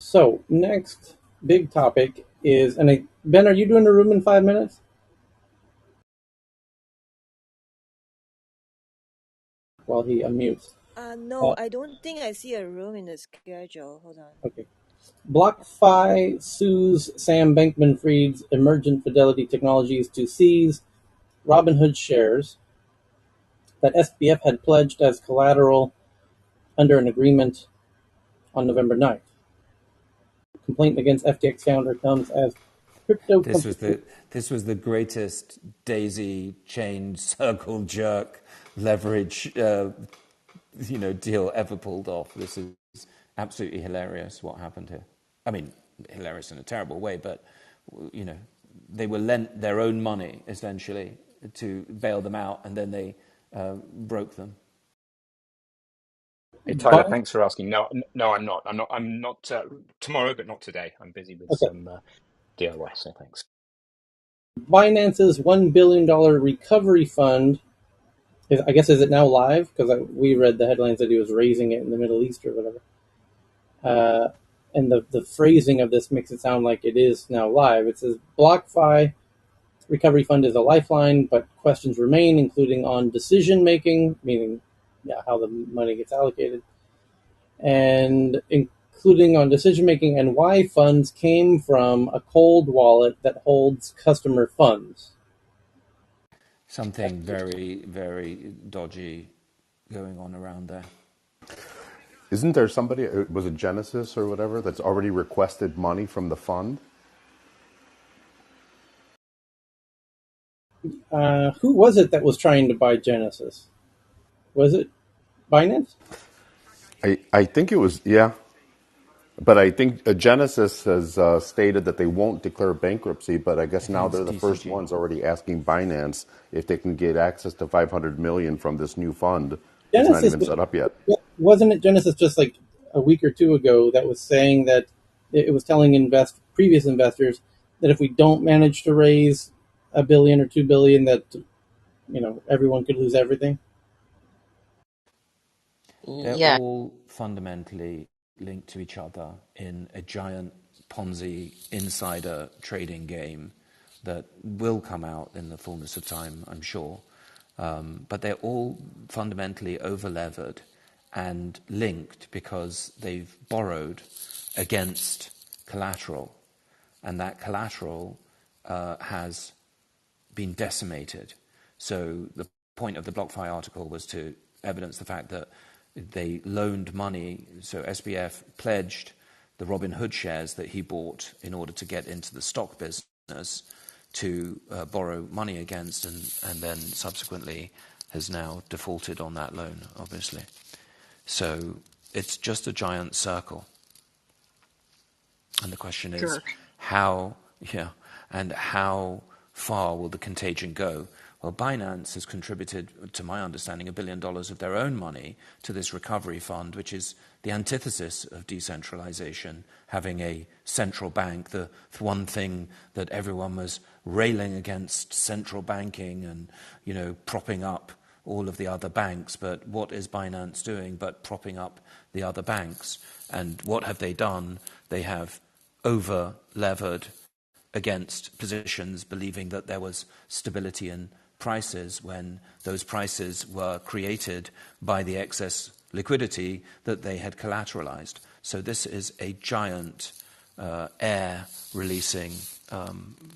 Speaker 1: so next big topic is, Ben, are you doing a room in 5 minutes? While he unmutes.
Speaker 2: No, I don't think I see a room in the schedule. Hold on.
Speaker 1: Okay. BlockFi sues Sam Bankman-Fried's Emergent Fidelity Technologies to seize Robinhood shares that SBF had pledged as collateral under an agreement on November 9th. Complaint against FTX founder comes as crypto
Speaker 17: This was
Speaker 1: company.
Speaker 17: the greatest daisy chain circle jerk leverage deal ever pulled off. This is absolutely hilarious what happened here. I mean, hilarious in a terrible way, but they were lent their own money essentially to bail them out, and then they broke them.
Speaker 20: Hey Tyler,
Speaker 1: Bin-
Speaker 20: thanks for asking. No, no, I'm not. I'm not tomorrow, but not today. I'm busy with
Speaker 1: okay.
Speaker 20: some DIY. So thanks.
Speaker 1: Binance's $1 billion recovery fund I guess, is it now live? Because we read the headlines that he was raising it in the Middle East or whatever. And the phrasing of this makes it sound like it is now live. It says BlockFi recovery fund is a lifeline, but questions remain, including on decision making, meaning how the money gets allocated, and including on decision making and why funds came from a cold wallet that holds customer funds.
Speaker 17: Something very, very dodgy going on around there.
Speaker 11: Isn't there somebody, was it Genesis or whatever, that's already requested money from the fund?
Speaker 1: Who was it that was trying to buy Genesis? Was it Binance?
Speaker 11: I think it was, yeah. But I think Genesis has stated that they won't declare bankruptcy, but I
Speaker 17: I
Speaker 11: guess
Speaker 17: think
Speaker 11: now
Speaker 17: it's
Speaker 11: they're the first
Speaker 17: TCG.
Speaker 11: ones already asking Binance if they can get access to 500 million from this new fund. It's not
Speaker 1: Genesis
Speaker 11: even set up yet.
Speaker 1: wasn't it Genesis just like a week or two ago that was saying that it was telling previous investors that if we don't manage to raise $1 billion or $2 billion, that everyone could lose everything.
Speaker 17: They're
Speaker 15: Yeah.
Speaker 17: all fundamentally linked to each other in a giant Ponzi insider trading game that will come out in the fullness of time, I'm sure. But they're all fundamentally overlevered and linked because they've borrowed against collateral, and that collateral has been decimated. So the point of the BlockFi article was to evidence the fact that they loaned money. So SBF pledged the Robinhood shares that he bought in order to get into the stock business to borrow money against, and then subsequently has now defaulted on that loan, obviously. So it's just a giant circle. And the question is
Speaker 7: Sure.
Speaker 17: how, yeah, and how far will the contagion go? Well, Binance has contributed, to my understanding, $1 billion of their own money to this recovery fund, which is the antithesis of decentralization, having a central bank, the one thing that everyone was railing against central banking and, propping up all of the other banks. But what is Binance doing but propping up the other banks? And what have they done? They have over levered against positions, believing that there was stability in prices when those prices were created by the excess liquidity that they had collateralized. So this is a giant air releasing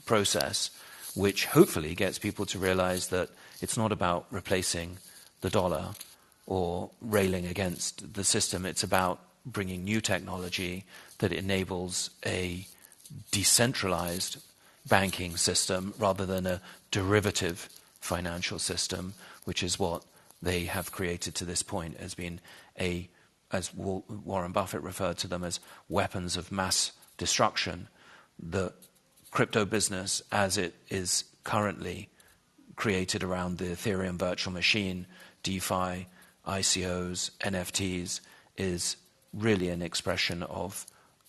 Speaker 17: process, which hopefully gets people to realize that it's not about replacing the dollar or railing against the system. It's about bringing new technology that enables a decentralized banking system rather than a derivative financial system, which is what they have created to this point, has been as Warren Buffett referred to them, as weapons of mass destruction. The crypto business, as it is currently created around the Ethereum virtual machine, DeFi, ICOs, NFTs, is really an expression of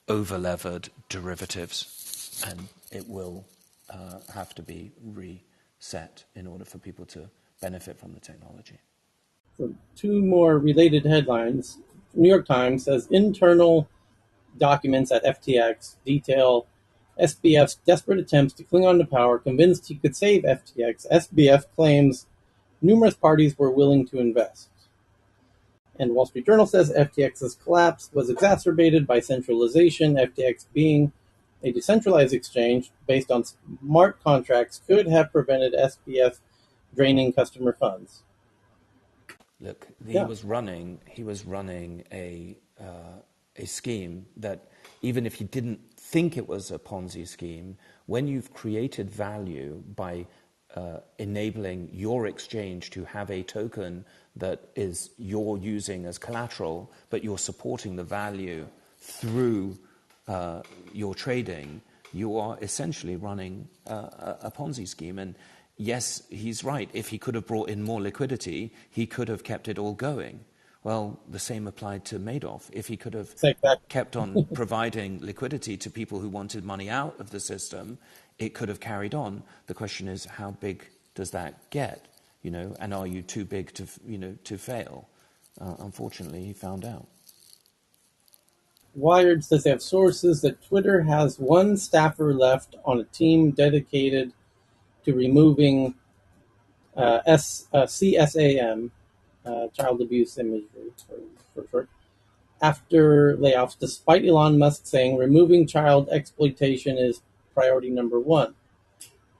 Speaker 17: over-levered derivatives, and it will have to be reset in order for people to benefit from the technology.
Speaker 1: So two more related headlines. New York Times says internal documents at FTX detail SBF's desperate attempts to cling on to power, convinced he could save FTX. SBF claims numerous parties were willing to invest. And Wall Street Journal says FTX's collapse was exacerbated by centralization. FTX being a decentralized exchange based on smart contracts could have prevented SBF draining customer funds.
Speaker 17: Look, he
Speaker 1: Yeah,
Speaker 17: was running a scheme that, even if he didn't think it was a Ponzi scheme, when you've created value by enabling your exchange to have a token that is you're using as collateral, but you're supporting the value through your trading, you are essentially running a Ponzi scheme. And yes, he's right. If he could have brought in more liquidity, he could have kept it all going. Well, the same applied to Madoff. If he could have
Speaker 1: exactly.
Speaker 17: kept on providing liquidity to people who wanted money out of the system, it could have carried on. The question is, how big does that get? And are you too big to fail? Unfortunately, he found out.
Speaker 1: Wired says they have sources that Twitter has one staffer left on a team dedicated to removing CSAM, child abuse imagery for short, after layoffs, despite Elon Musk saying removing child exploitation is priority number one.